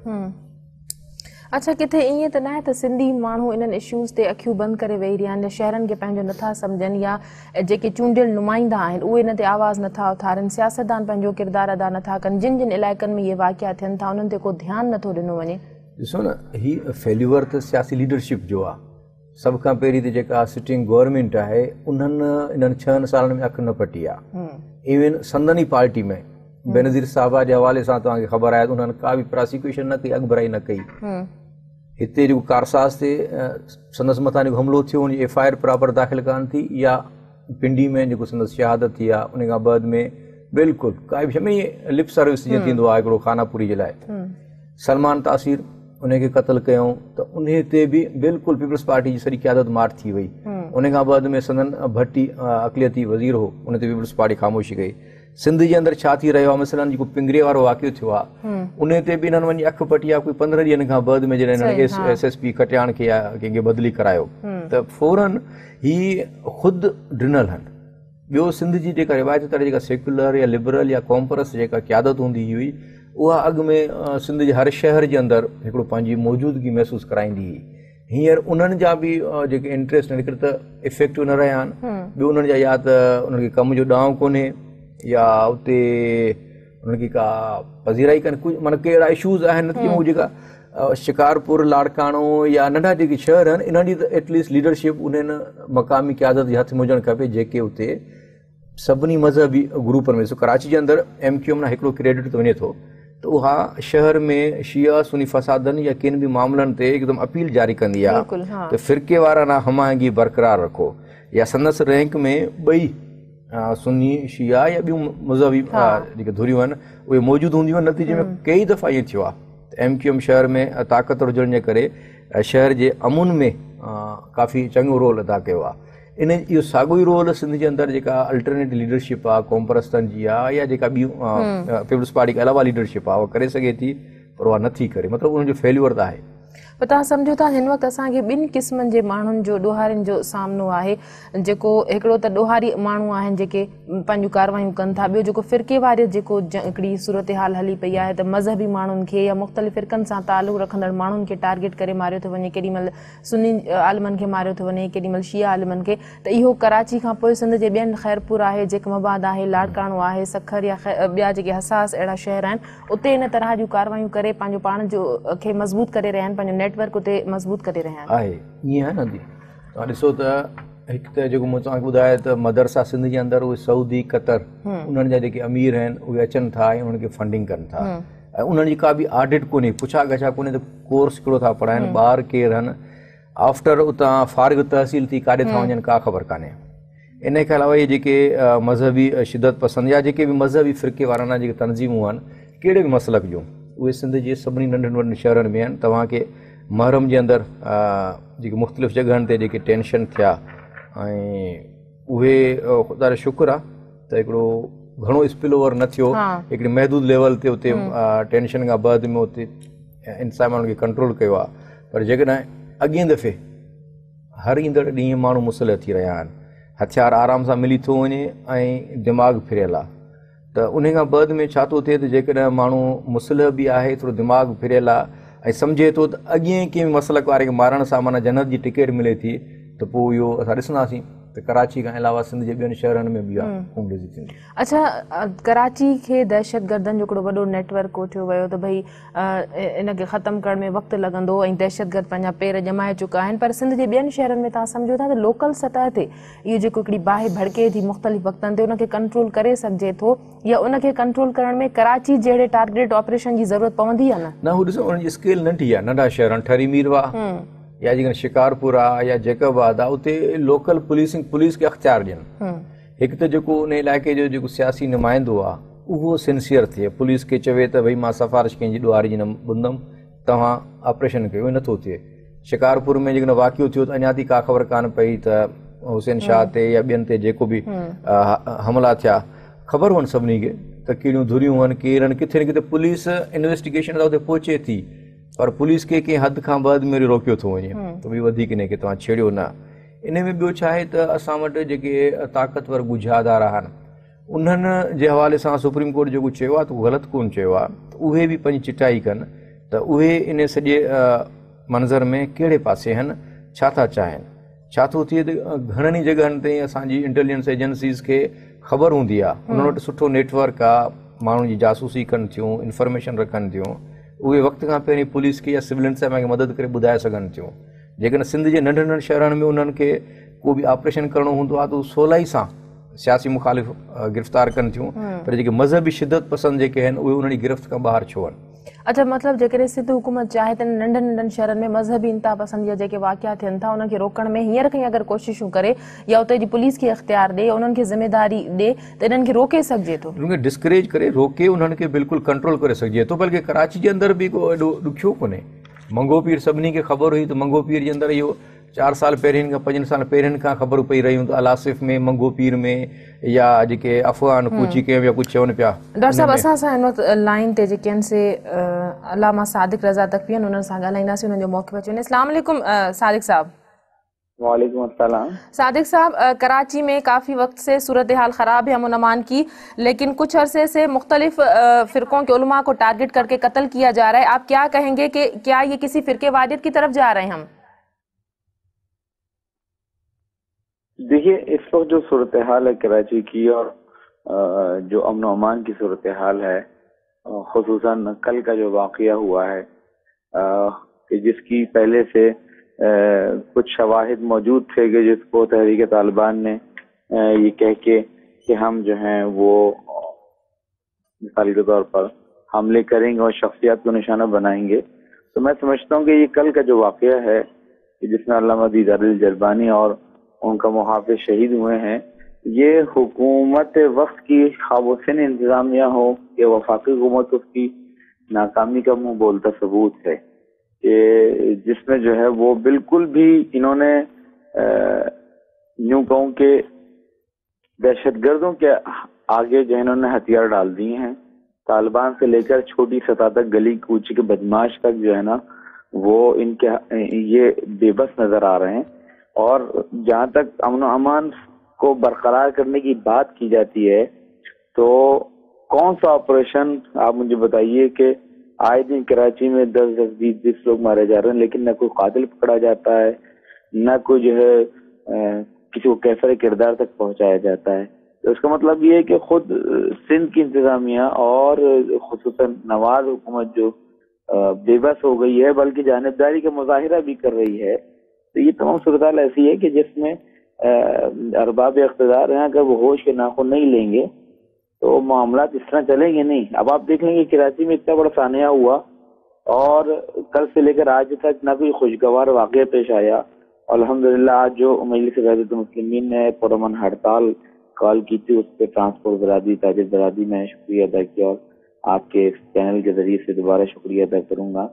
अच्छा, किथे ईअं त न आहे त सिंधी माण्हू इन्हनि इश्यूज़ ते अखियूं बंदि करे वेही रहिया आहिनि या शहरनि खे पंहिंजो नथा सम्झनि, या जेके चूंडियल नुमाइंदा आहिनि उहे इन ते आवाज़ नथा उथारनि, सियासतदान पंहिंजो किरदारु अदा नथा कनि, जिन जिन इलाइक़नि में इहे वाक़िया थियनि था उन्हनि ते को ध्यानु नथो ॾिनो वञे? ॾिसो न, हीअ फेल्यूअर त सियासी लीडरशिप जो आहे। सभ खां पहिरीं त जेका सिटिंग गवर्नमेंट आहे उन्हनि इन्हनि 6 सालनि में अखि न पटी आहे। इवन संदनी पार्टी में बेनज़ीर साहबा जे हवाले सां तव्हांखे ख़बर आहे त उन्हनि का बि प्रोसिक्यूशन न कई, अॻुभराई न कई। हिते जेको कारसाज़ ते संदसि मथां जेको हमिलो थियो उनजी FIR प्रॉपर दाख़िल कान थी, या पिंडी में जेको संदसि शहादत थी आहे उन खां बाद में बिल्कुलु काई बि शइ में लिप सर्विस जीअं थींदो आहे हिकिड़ो खानापुरी जे लाइ, सलमान तासीर उनखे क़तल कयूं त उन ते बि बिल्कुलु पीपल्स पार्टी जी सॼी क़यादत मार थी वई। उन खां बाद में संदन भट्टी अक़लियती वज़ीर हो, उन ते पीपल्स पार्टी ख़ामोशी कई। सिंध जे अंदरि छा थी रहियो आहे, मसइलनि जेको पिंगरे वारो वाक़ियो थियो आहे उन ते बि हिननि वञी अखि पटी आहे। कोई 15 ॾींहंनि खां बाद में जॾहिं हिननि SSP खटियाण खे या कंहिंखे बदिली करायो त फौरन ही ख़ुदि ॾिनल आहिनि। ॿियो सिंध जी जेका रिवायत तरह जेका सेक्युलर या लिबरल या कॉम्परस जेका क़यादत हूंदी हुई उहा अॻु में सिंध जे हर शहर जे अंदरि हिकिड़ो पंहिंजी मौजूदगी महसूसु कराईंदी हुई। हींअर उन्हनि जा बि जेके इंट्रस्ट आहिनि हिकिड़े त इफेक्टिव न रहिया आहिनि, ॿियो उन्हनि जा या त उन्हनि खे कम जो ॾांव कोन्हे या उते उन्हनि खे का पज़ीराई कनि, कुझु माना के अहिड़ा इशूज़ आहिनि की उहे जेका शिकारपुर लाड़काणो या नंढा जेके शहर आहिनि इन्हनि जी त एटलीस्ट लीडरशिप उन्हनि मक़ामी क़यादत जे हथ में हुजणु खपे जेके उते सभिनी मज़हबी ग्रुपनि में। ॾिसो कराची जे अंदरि MQ मां हिकिड़ो क्रेडिट थो वञे थो त उहा शहर में शिया सुनी फसादनि या किन बि मामलनि ते हिकदमि अपील जारी कंदी आहे त फ़िरके वाराना हमायंगी बरक़रार रखो, या संदसि रैंक में ॿई सुनी शिया या ॿियूं मज़हबी जेके धुरियूं आहिनि उहे मौजूदु हूंदियूं आहिनि। नतीजे में कई दफ़ा ईअं थियो आहे त MQ शहर में ताक़तवर हुजण जे करे शहर जे अमुन में काफ़ी चङो रोल अदा कयो आहे। इन इहो साॻियो ई रोल सिंध जे अंदरि जेका अल्टरनेट लीडरशिप आहे कॉम्परस्तनि जी आहे या जेका ॿियूं पीपल्स पार्टी खां अलावा लीडरशिप आहे उहा करे सघे थी, पर उहा नथी करे, मतिलबु उनजो फेल्यूअर त आहे। पर तव्हां सम्झो था हिन वक़्तु असांखे ॿिनि क़िस्मनि जे माण्हुनि जो ॾोहारियुनि जो सामनो आहे, जेको हिकिड़ो त ॾोहारी माण्हू आहिनि जेके पंहिंजूं कारवायूं कनि था, ॿियो जेको फ़िरके वारे जेको हिकिड़ी सूरत हाल हली पई आहे त मज़हबी माण्हुनि खे या मुख़्तलिफ़ फ़िरकनि सां तालुक़ रखंदड़ माण्हुनि खे टारगेट करे मारियो थो वञे, केॾीमहिल सुन्नी आलिमनि खे मारियो थो वञे, केॾीमहिल शिया आलिमनि खे। त इहो कराची खां पोइ सिंध जे ॿियनि ख़ैरपुर आहे, जेकमाबाद आहे, लाड़काणो आहे, सखर या ॿिया जेके हसास अहिड़ा शहर आहिनि उते इन तरह जूं कारवायूं करे पंहिंजो पाण जो खे मज़बूत करे रहिया आहिनि, पंहिंजो नेटवर्क उते मज़बूत करे रहिया आहिनि। ईअं आहे न दी, तव्हां ॾिसो त हिकु त जेको मूं तव्हांखे ॿुधायो त मदरसा सिंध जे अंदरि उहे सऊदी क़तर उन्हनि जा जेके अमीर आहिनि उहे अचनि था ऐं उन्हनि खे फंडिंग कनि था, ऐं उन्हनि जी का बि ऑडिट कोन्हे, पुछा गछा कोन्हे त कोर्स कहिड़ो था पढ़ाइनि, ॿार केरु आहिनि, आफ्टर उतां फारिग तहसील थी काॾे था वञनि का ख़बर कान्हे। इन खां अलावा इहे जेके मज़हबी शिदत पसंदि या जेके बि मज़हबी फ़िरके वाराना जेके तनज़ीमूं आहिनि कहिड़े बि मसलक जूं उहे सिंध जे सभिनी नंढनि वॾनि शहरनि में आहिनि। तव्हांखे महरम जे अंदरि जेके मुख़्तलिफ़ जॻहनि ते जेके टेंशन थिया ऐं उहे ख़ुदा जो शुक्र आहे त हिकिड़ो घणो स्पिल ओवर न थियो, हिकिड़ी महदूद लेवल ते उते टेंशन खां बाद में उते इंसाननि खे कंट्रोल कयो आहे। पर जेकॾहिं अॻिए दफ़े हर ईंदड़ ॾींहुं माण्हू मुसलह थी रहिया आहिनि, हथियार आराम सां मिली थो वञे ऐं दिमाग़ फिरियल आहे, त उन खां बाद में छा थो थिए त जेकॾहिं माण्हू मुसलह बि आहे, थोरो दिमाग़ फिरियल आहे ऐं सम्झे थो त अॻिए कंहिं मसलक वारे खे मारण सां माना जन्नत जी टिकट मिले थी, त पोइ इहो असां ॾिसंदासीं त कराची खां अलावा सिंध जे ॿियनि शहरनि में बि आहे खूनरेज़ी थींदी। अच्छा, कराची खे दहशतगर्दनि जो हिकिड़ो वॾो नेटवर्क कोठियो वियो त भई इनखे ख़तमु करण में वक़्तु लॻंदो ऐं दहशतगर्द पंहिंजा पेर ॼमाए चुका आहिनि, पर सिंध जे ॿियनि शहरनि में तव्हां सम्झो था त लोकल सतह ते इहो जेको हिकिड़ी बाहि भड़के थी मुख़्तलिफ़ वक़्तनि ते उनखे कंट्रोल करे सघिजे थो, या उनखे कंट्रोल करण में कराची जहिड़े टारगेटेड ऑपरेशन जी ज़रूरत पवंदी आहे? न हू ॾिसो उनजी स्केल नंढी आहे, नंढा शहर ठरी मीरवा या जेकॾहिं शिकारपुर आहे या जैकबाद आहे उते लोकल पुलिस खे अख़्तियार ॾियनि। हिकु त जेको उन इलाइक़े जो जेको सियासी नुमाइंदो आहे उहो सिंसियर थिए, पुलिस खे चवे त भई मां सिफारिश कंहिंजी ॾुआरी जी न ॿुधंदमि, तव्हां ऑपरेशन कयो, नथो थिए। शिकारपुर में जेकॾहिं वाक़ियो थियो त अञा ताईं का ख़बर कान पई त हुसैन शाह ते या ॿियनि ते जेको बि हमला थिया ख़बर हुअनि सभिनी खे त कहिड़ियूं धुरियूं हुअनि, केरु आहिनि, किथे न किथे पुलिस इन्वेस्टिगेशन त उते पहुचे थी, पर पुलिस खे कंहिं हद खां बाद में रोकियो थो वञे त भई वधीक इन खे तव्हां छेड़ियो न। इन में ॿियो छा आहे त असां वटि जेके ताक़तवर गुझादार आहिनि उन्हनि जे हवाले सां सुप्रीम कोर्ट जेको चयो आहे त उहो ग़लति कोन चयो आहे, त उहे बि पंहिंजी चिटाई कनि त उहे इन सॼे मंज़र में कहिड़े पासे आहिनि, छा था चाहिनि। छा थो थिए त घणनि ई जॻहनि ते असांजी इंटेलिजेंस एजेंसीज़ खे ख़बर हूंदी आहे, उन्हनि वटि सुठो नेटवर्क आहे, माण्हुनि जी जासूसी कनि थियूं, इंफॉर्मेशन रखनि थियूं, उहे वक़्त खां पहिरीं पुलिस खे या सिविलियन सां खे मदद करे ॿुधाए सघनि थियूं। जेकॾहिं सिंध जे नंढनि नंढनि शहरनि में उन्हनि खे को बि ऑपरेशन करिणो हूंदो आहे त उहे सवलाई सां सियासी मुखालिफ़ गिरफ़्तार कनि थियूं, पर जेके मज़हबी शिदत पसंदि जेके आहिनि उहे उन्हनि जी गिरफ़्त खां ॿाहिरि छो आहिनि। अच्छा, मतलब जेकर सिंध हुकूमत चाहे त नंढनि नंढनि शहरनि में मज़हबी इंतहा पसंद या जेके वाक़िया थियनि था उन्हनि खे रोकण में हींअर खां अगरि कोशिशूं करे या उते जी पुलिस खे इख़्तियार ॾे, उन्हनि खे ज़िम्मेदारी ॾे त इन्हनि खे रोके सघिजे थो। उन्हनि खे डिस्करेज करे रोके उन्हनि खे बिल्कुलु कंट्रोल करे सघिजे थो। बल्कि कराची जे अंदरि बि को एॾो ॾुखियो कोन्हे। मंगो पीर सभिनी खे ख़बर हुई त मंगो पीर जे अंदरि इहो 4 साल पहिरियों खां 5 साल पहिरियों खां ख़बर पई रहियूं त अलासिफ़ में मंगो पीर में या जेके अफ़वान कूची कयूं या कुझु चवनि पिया। डॉक्टर साहब, असां सां हिन वक़्तु लाइन ते जेके आहिनि से अलामा सादिक रज़ा तकवी आहिनि, उन्हनि सां ॻाल्हाईंदासीं, उन्हनि जो मौक़िफ़ अची वञे। अस्सलाम वालेकुम सादिक साहब। वालेकुम अस्सलाम। सादिक साहब, कराची में काफ़ी वक्त से सूरत हाल ख़राब है अमन अमान की, लेकिन कुछ अरसे से मुख्तलिफ फ़िरक़ों के उलमा को टारगेट करके कत्ल किया जा रहा है। आप क्या कहेंगे कि क्या ये किसी फ़िरक़े वाहियत की तरफ जा रहे हैं हम? देखिए, इस वक्त जो सूरत हाल है कराची की और जो अमन अमान की सूरत हाल है, खुसूसन कल का जो वाक़या हुआ है कि जिसकी पहले से कुछ शवाहिद मौजूद थे कि जिसको तहरीक तालिबान ने ये कह के कि हम जो हैं वो मिसाल के तौर पर हमले करेंगे और शख्सियत को निशाना बनाएंगे, तो मैं समझता हूँ कि ये कल का जो वाक़या है कि जिसमें अल्लामा दीदार जरबानी और उनका मुहाफ़िज़ शहीद हुए हैं, ये हुकूमत वक्त की खामोशिन इंतज़ामिया हो या वफाकी हुकूमत उसकी नाकामी का मुँह बोलता सबूत है कि जिसमें जो है वो बिल्कुल भी इन्होंने यूं कहूँ कि दहशतगर्दों के आगे जो इन्होंने हथियार डाल दिए हैं। तालिबान से लेकर छोटी सतह तक, गली कूची के बदमाश तक जो है ना, वो इनके ये बेबस नजर आ रहे हैं। और जहाँ तक अमन अमान को बरकरार करने की बात की जाती है, तो कौन सा ऑपरेशन आप मुझे बताइए कि आए दिन कराची में 10-10, 20-20 लोग मारे जा रहे हैं, लेकिन न कोई कातिल पकड़ा जाता है, न कोई जो है किसी को कैफर किरदार तक पहुंचाया जाता है। तो इसका मतलब ये है कि खुद सिंध की इंतजामिया और खुसूसन नवाज हुकूमत जो बेबस हो गई है, बल्कि जानिबदारी का मुजाहिरा भी कर रही है। तो ये तमाम सूरत ऐसी है कि जिसमें अरबाब इख्तिदार हैं, अगर वो होश के नाखून नहीं लेंगे तो मामला इस तरह चलेंगे नहीं। अब आप देख लेंगे कराची में इतना बड़ा सानिया हुआ और कल से लेकर आज तक ना कोई खुशगवार वाक़या पेश आया। अल्हम्दुलिल्लाह आज जो मजलिस क़यादत मुस्लिमीन ने पुरअमन हड़ताल कॉल की थी, उस पर ट्रांसपोर्ट बरादरी, ताजिर बरादरी में शुक्रिया अदा किया और आपके चैनल के जरिए से दोबारा शुक्रिया अदा करूंगा।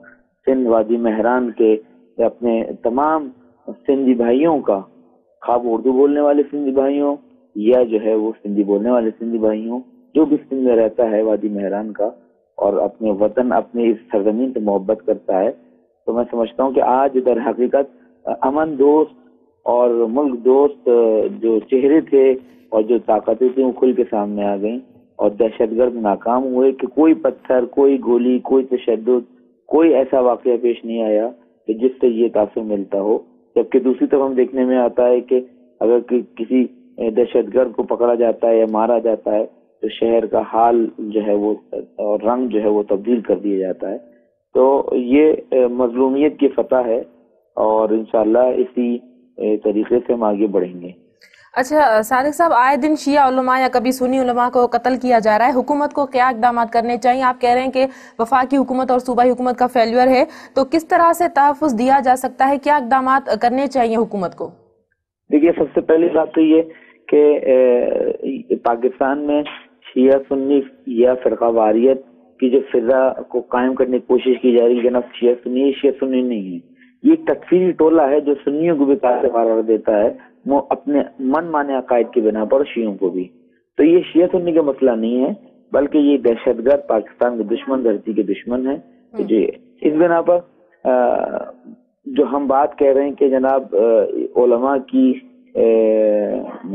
सिंध वादी महरान के अपने तमाम सिंधी भाइयों का, खा उर्दू बोलने वाले सिंधी भाइयों या जो है वो सिंधी बोलने वाले सिंधी भाइयों, जो भी सिंध में रहता है वादी महरान का और अपने वतन, अपने इस सरजमीन से मोहब्बत करता है, तो मैं समझता हूँ कि आज दर हकीकत अमन दोस्त और मुल्क दोस्त जो चेहरे थे और जो ताकतें थी वो खुल के सामने आ गई और दहशतगर्द नाकाम हुए कि कोई पत्थर, कोई गोली, कोई तशद्दुद, कोई ऐसा वाक़या पेश नहीं आया कि जिससे ये तासुर मिलता हो। जबकि दूसरी तरफ हम देखने में आता है कि अगर किसी दहशतगर्द को पकड़ा जाता है या मारा जाता है तो शहर का हाल जो है वो और रंग जो है वो तब्दील कर दिया जाता है। तो ये मजलूमियत की फतह है और इंशाअल्लाह इसी तरीके से हम आगे बढ़ेंगे। अच्छा सादिक साहब, आए दिन शिया उलमा या कभी सुन्नी उलमा को कत्ल किया जा रहा है, हुकूमत को क्या इक़दाम करने चाहिए? आप कह रहे हैं कि वफाकी हुकूमत और सूबाई हुकूमत का फेल्यूर है, तो किस तरह से तहफ़्फ़ुज़ दिया जा सकता है? क्या इक़दाम करने चाहिए हुकूमत को? देखिए, सबसे पहली बात तो ये कि पाकिस्तान में शिया सुन्नी या फ़िरक़ा वारियत की जो फिजा को कायम करने की कोशिश की जा रही है, जनाब शिया सुन्नी नहीं है। ये एक तकफीरी टोला है जो सुन्नियों को भी कातिल करार देता है, वो अपने मन माने अकायद की बिना पर शियों को भी। तो ये शिया सुन्नी का मसला नहीं है, बल्कि ये दहशतगर्द पाकिस्तान के दुश्मन, धरती के दुश्मन है। तो जो इस बिना पर जो हम बात कह रहे हैं कि जनाब उलमा की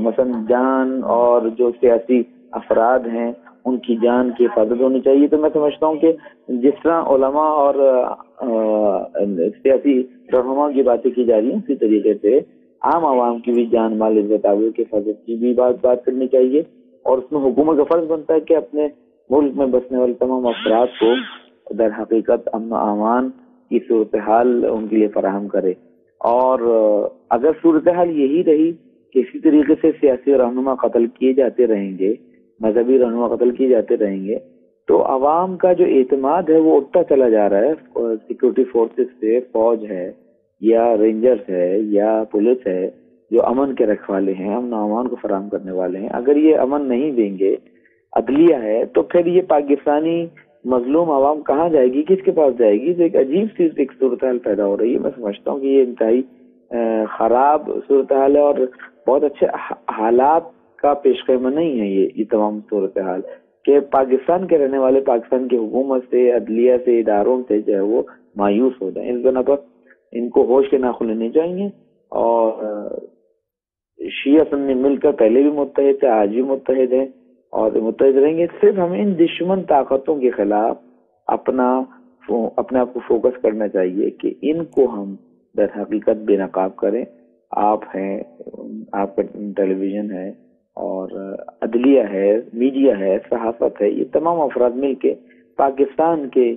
मसलन जान और जो सियासी अफराद हैं उनकी जान की हिफाजत होनी चाहिए, तो मैं समझता हूँ कि जिस तरह उलमा और सियासी रहनुमा की बातें की जा रही हैं, उसी तरीके से आम आवाम की भी जान माल इज्जत आबरू की हिफाजत की भी बात करनी चाहिए। और उसमें हुकूमत का फर्ज बनता है कि अपने मुल्क में बसने वाले तमाम अफराद को दर हकीकत अमन अमान की सूरत हाल उनके लिए फराहम करे। और अगर सूरत हाल यही रही कि इसी तरीके से सियासी रहनुमा कत्ल किए जाते रहेंगे, मजहबी रहनुमा कत्ल किए जाते रहेंगे, تو عوام کا جو اعتماد ہے وہ اٹھتا چلا جا رہا ہے سیکورٹی فورسز سے. فوج ہے یا رینجرز ہے یا پولیس ہے جو امن کے رکھوالے ہیں, امن و امان کو فراہم کرنے والے ہیں, اگر یہ امن نہیں دیں گے, عدلیہ ہے, تو پھر یہ پاکستانی مظلوم عوام کہاں جائے گی, کس کے پاس جائے گی؟ تو ایک عجیب سی ایک صورتحال پیدا ہو رہی ہے. میں سمجھتا ہوں کہ یہ انتہائی خراب صورتحال ہے اور بہت اچھے حالات کا پیش خیمہ نہیں ہے یہ تمام صورتحال, کہ پاکستان کے رہنے والے پاکستان کی حکومت سے, عدلیہ سے, اداروں سے جو ہے وہ مایوس ہو جائیں. اس بنا پر ان کو ہوش کے ناخن لینے چاہیے. اور شیعہ سنی مل کر پہلے بھی متحد تھے, آج بھی متحد ہیں اور متحد رہیں گے. صرف ہمیں ان دشمن طاقتوں کے خلاف اپنے آپ کو فوکس کرنا چاہیے کہ ان کو ہم در حقیقت بے نقاب کریں. آپ ہیں, آپ کا ٹیلی ویژن ہے اور عدلیہ ہے, میڈیا ہے, صحافت ہے, یہ تمام افراد مل کے پاکستان کے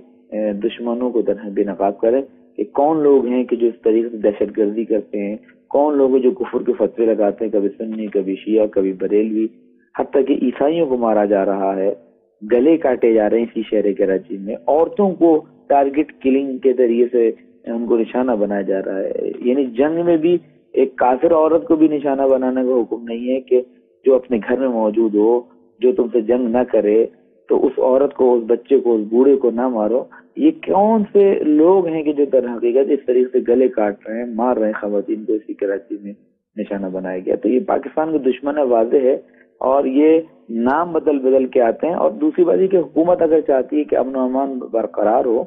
دشمنوں کو بے نقاب کریں کہ کون لوگ ہیں کہ جو اس طریقے سے دہشت گردی کرتے ہیں, کون لوگ ہیں جو کفر کے فتوے لگاتے ہیں, کبھی سنی, کبھی شیعہ, کبھی بریلوی, حتیٰ کہ عیسائیوں کو مارا جا رہا ہے, گلے کاٹے جا رہے ہیں اسی شہر کراچی میں, عورتوں کو ٹارگٹ کلنگ کے ذریعے سے ان کو نشانہ بنایا جا رہا ہے. یعنی جنگ میں بھی ایک کافر عورت کو بھی نشانہ بنانے کا حکم نہیں ہے کہ جو اپنے گھر میں موجود ہو, جو تم سے جنگ نہ کرے, تو اس عورت کو, اس بچے کو, اس بوڑھے کو نہ مارو. یہ کون سے لوگ ہیں کہ جو در حقیقت اس طریقے سے گلے کاٹ رہے ہیں, مار رہے ہیں خواتین کو اسی کراچی میں نشانہ بنایا گیا؟ تو یہ پاکستان کے دشمن ہے, واضح ہے, اور یہ نام بدل کے آتے ہیں. اور دوسری بات یہ کہ حکومت اگر چاہتی ہے کہ امن و امان برقرار ہو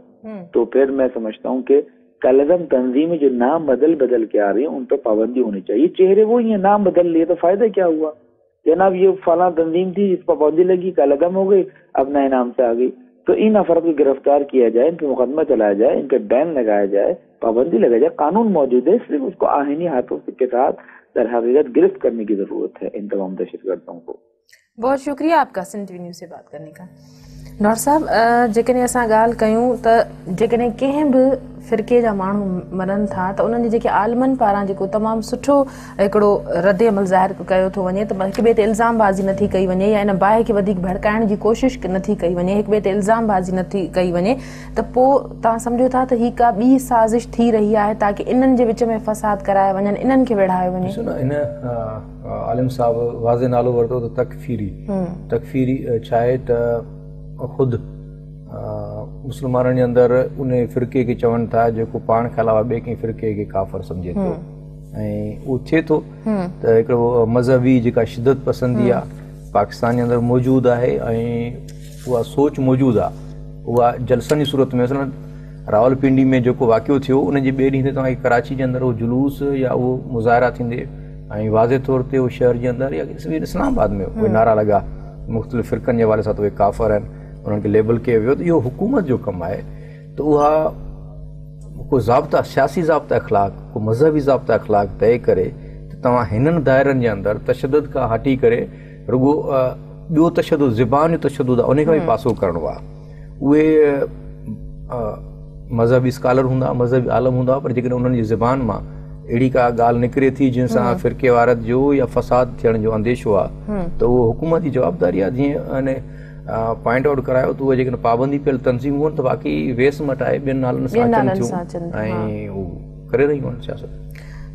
تو پھر میں سمجھتا ہوں کہ کالعدم تنظیمیں جو نام بدل کے آ رہی ہیں ان پر پابندی ہونی چاہیے. چہرے وہی ہیں, نام بدل لیے تو فائدہ کیا ہوا؟ جناب یہ فلاں تنظیم تھی جس پر پابندی لگی, کالعدم ہو گئی, اب نئے نام سے آ گئی. تو ان افراد کو گرفتار کیا جائے, ان پہ مقدمہ چلایا جائے, ان پہ بین لگایا جائے, پابندی لگائی جائے. قانون موجود ہے, صرف اس کو آئینی ہاتھوں کے ساتھ در حقیقت گرفت کرنے کی ضرورت ہے ان تمام دہشت گردوں کو. بہت شکریہ آپ کا سن ٹی وی نیوز سے بات کرنے کا. ڈاکٹر صاحب, جيڪڏهن اسان ڳالهه ڪيون ته جيڪڏهن कंहिं बि फ़िरक़े जा माण्हू मरनि था त उन्हनि जे जेके आलमनि पारां जेको तमामु सुठो हिकिड़ो रद्द अमल ज़ाहिर कयो थो वञे, त हिक ॿिए ते इल्ज़ामबाज़ी नथी कई वञे या इन बाहि खे वधीक भड़काइण जी कोशिशि नथी कई वञे, हिक ॿिए ते इल्ज़ामबाज़ी नथी कई वञे, त पोइ तव्हां सम्झो था त ही का ॿी साज़िश थी रही आहे ताकी इन्हनि जे विच में फ़साद कराए वञनि, इन्हनि खे विढ़ायो वञे? इन आलिम साहब वाज़े नालो वरितो त तकफ़ीरी छा आहे त ख़ुदि मुस्लमाननि जे अंदरि उन फ़िरक़े खे चवनि था जेको पाण खां अलावा ॿिए कंहिं फ़िरक़े खे काफ़िर सम्झे थो, ऐं उहो थिए थो त हिकिड़ो मज़हबी जेका शिदत पसंदी आहे पाकिस्तान जे अंदरि मौजूदु आहे ऐं उहा सोच मौजूदु आहे. उहा जलसनि जी सूरत में मसलन रावलपिंडी में जेको वाक़ियो थियो उन जे ॿिए ॾींहं ते तव्हांखे कराची जे अंदरि उहो जुलूस या उहो मुज़ाहिरा थींदे ऐं वाज़े तौर ते उहो शहर जे अंदरि या इस्लामाबाद में उहे नारा लॻा मुख़्तलिफ़ फ़िरक़नि जे हवाले सां त उहे काफ़िर आहिनि, उन्हनि खे लेबल कयो वियो. त इहो हुकूमत जो कमु आहे. त उहा को ज़ाब्ता, सियासी ज़ाब्ता अख़लाक़, को मज़हबी ज़ाब्ता अख़लाक़ तइ करे त तव्हां हिननि दाइरनि जे अंदरि तशदुद खां हटी करे रुॻो ॿियो तशदुद, ज़बान जो तशदुद आहे, उन खां बि पासो करिणो आहे. उहे मज़हबी स्कॉलर हूंदा, मज़हबी आलम हूंदा, पर जेकॾहिं उन्हनि जी ज़बान मां अहिड़ी का ॻाल्हि निकिरे थी जिन सां फ़िरक़े वारत जो या फ़साद थियण जो अंदेशो आहे, त उहो हुकूमत जी जवाबदारी आहे. जीअं अने पॉइंट आउट करायो त उहे जेकॾहिं पाबंदी पियल तंज़ीमूं आहिनि त बाक़ी वेस मटाए ॿियनि नालनि सां अचनि थियूं ऐं हू करे रहियूं आहिनि सियासत.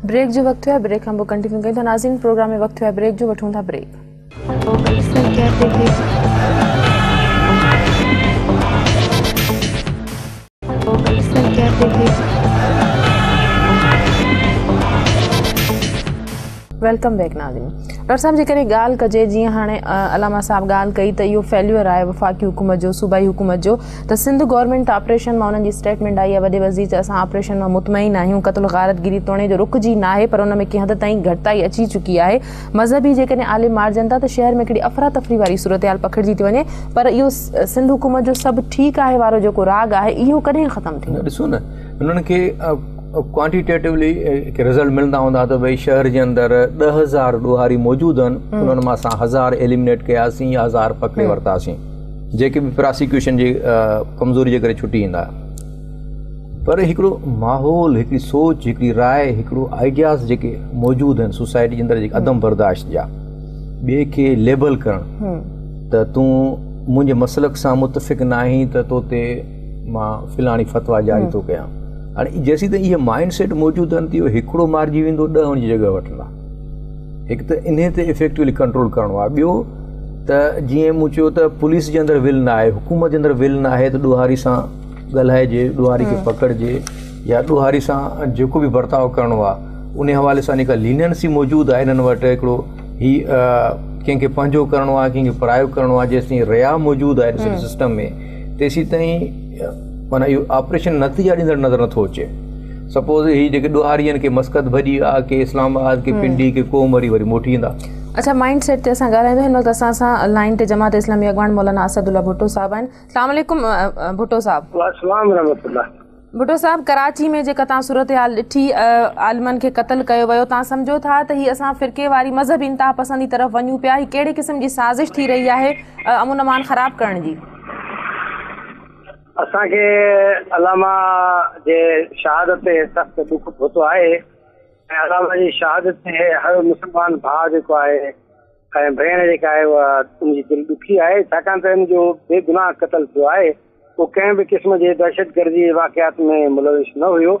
ब्रेक जो वक़्तु है, ब्रेक खां पोइ कंटिन्यू कयूं था. नाज़रीन, प्रोग्राम में वक़्तु है ब्रेक जो, वठूं था ब्रेक. वेलकम बैक नाज़रीन. डॉक्टर साहब, जेकॾहिं ॻाल्हि कजे जीअं हाणे अलामा साहब ॻाल्हि कई त इहो फेल्यूअर आहे वफ़ाक़ी हुकूमत जो, सूबाई हुकूमत जो, त सिंध गवर्नमेंट ऑपरेशन मां उन्हनि जी स्टेटमेंट आई आहे वॾे वज़ीर त असां ऑपरेशन मां मुतमइन आहियूं, क़त्ल गारतगिरी तोड़े जो रुकजी न आहे, पर उन में कंहिं हद ताईं घटिताई अची चुकी आहे. मज़हबी जेकॾहिं आलिम मारजनि था त शहर में हिकिड़ी अफ़रा तफ़री वारी सूरत हाल पखिड़िजी थी वञे, पर इहो सिंध हुकूमत जो सभु ठीकु आहे वारो जेको राग आहे इहो कॾहिं ख़तमु थींदो? ॾिसो न, उन्हनि खे क्वांटिटेटिवली रिज़ल्ट मिलंदा हूंदा त भई शहर जे अंदरि 10,000 ॾोहारी मौजूदु आहिनि, उन्हनि मां असां 1000 एलिमिनेट कयासीं या 1000 पकिड़े वरितासीं, जेके बि प्रोसिक्यूशन जी कमज़ोरी जे करे छुटी ईंदा. पर हिकिड़ो माहौल, हिकिड़ी सोच, हिकिड़ी राय, हिकिड़ो आइडियाज़ जेके मौजूदु आहिनि सोसाइटी जे अंदरि, जेके अदम बर्दाश्त जा, ॿिए खे लेबल करणु त तूं मुंहिंजे मसलक सां मुतफ़िक़ न आहीं त तो ते मां फ़िलाणी फ़तवा जारी थो कयां। हाणे जेसीं ताईं इहे माइंड सेट मौजूदु आहिनि त इहो हिकिड़ो मारिजी वेंदो 10 जी जॻह वठंदा। हिकु त इन ते इफेक्टिवली कंट्रोल करिणो आहे। ॿियो त जीअं मूं चयो त पुलिस जे अंदरि विल न आहे, हुकूमत जे अंदरि विल न आहे त ॾोहारी सां ॻाल्हाइजे, ॾोहारी खे पकड़िजे, या ॾोहारी सां जेको बि बर्ताव करिणो आहे उन हवाले सां जेका लीनियंसी मौजूदु आहे हिननि वटि हिकिड़ो कंहिंखे पंहिंजो करिणो आहे, कंहिंखे परायो करिणो आहे, जेसि ताईं रिया मौजूदु आहे सिस्टम में तेसीं ताईं माना इहो ऑपरेशन नतीजा ॾींदड़ नज़र नथो अचे। सपोज़ ही जेके ॾोहारी आहिनि, के मस्कत भॼी आहे, के इस्लामाबाद, के पिंडी, के कोमरी, वरी मोटी ईंदा। अच्छा, माइंड सेट ते असां ॻाल्हाईंदो। हिन वक़्तु असां सां लाइन ते जमात इस्लामी अॻवान मौलाना असदुल्ला भुट्टो साहब आहिनि। अस्सलाम वालेकुम भुट्टो साहब। वालेकुम रहमतुल्लाह। भुट्टो साहब, कराची में जेका तव्हां सूरत हाल ॾिठी, आलिमनि खे क़तल कयो वियो, तव्हां सम्झो था त हीअ असां फ़िरके वारी मज़हबी इंतिहा पसंदी तरफ़ वञूं पिया? ही कहिड़े क़िस्म जी साज़िश थी रही आहे अमन अमान ख़राब करण जी? असांखे अलामा जे शहादत ते सख़्तु दुख पहुतो आहे ऐं अलामा जी शहादत ते हर मुस्लमान भाउ जेको आहे ऐं भेण जेका आहे उहा उनजी दिलि ॾुखी आहे, छाकाणि त हिन जो बेगुनाह क़तल थियो आहे। उहो कंहिं बि क़िस्म जे दहशतगर्दी वाक़ियात में मुलविस न हुयो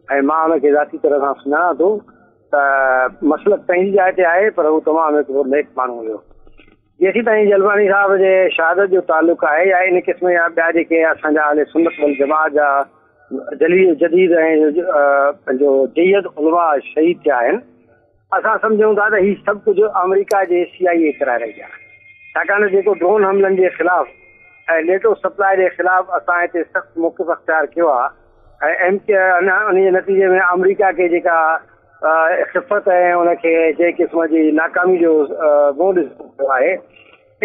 ऐं मां हुनखे ज़ाती तरह सां सुञाणा थो त मसलक पंहिंजी जाइ ते आहे, पर हू तमामु हिकिड़ो नेक माण्हू हुयो। जेसीं ताईं जलवानी साहब जे शहादत जो तालुक़ु आहे या इन क़िस्म जा ॿिया जेके असांजा अहले सुन्नत वल जमात जा जदीद ऐं पंहिंजो जयद उलमा शहीद थिया आहिनि, असां सम्झूं था त हीउ सभु कुझु अमेरिका जे CIA कराए रही आहे। छाकाणि त जेको ड्रोन हमलनि जे ख़िलाफ़ ऐं नेटो सप्लाई जे ख़िलाफ़ असां हिते सख़्तु मौक़िफ़ अख़्तियार कयो आहे ऐं उन जे नतीजे में अमेरिका खे जेका ख़िफ़त ऐं उनखे जंहिं क़िस्म जी नाकामी जो मुंहुं ॾिसणो आहे,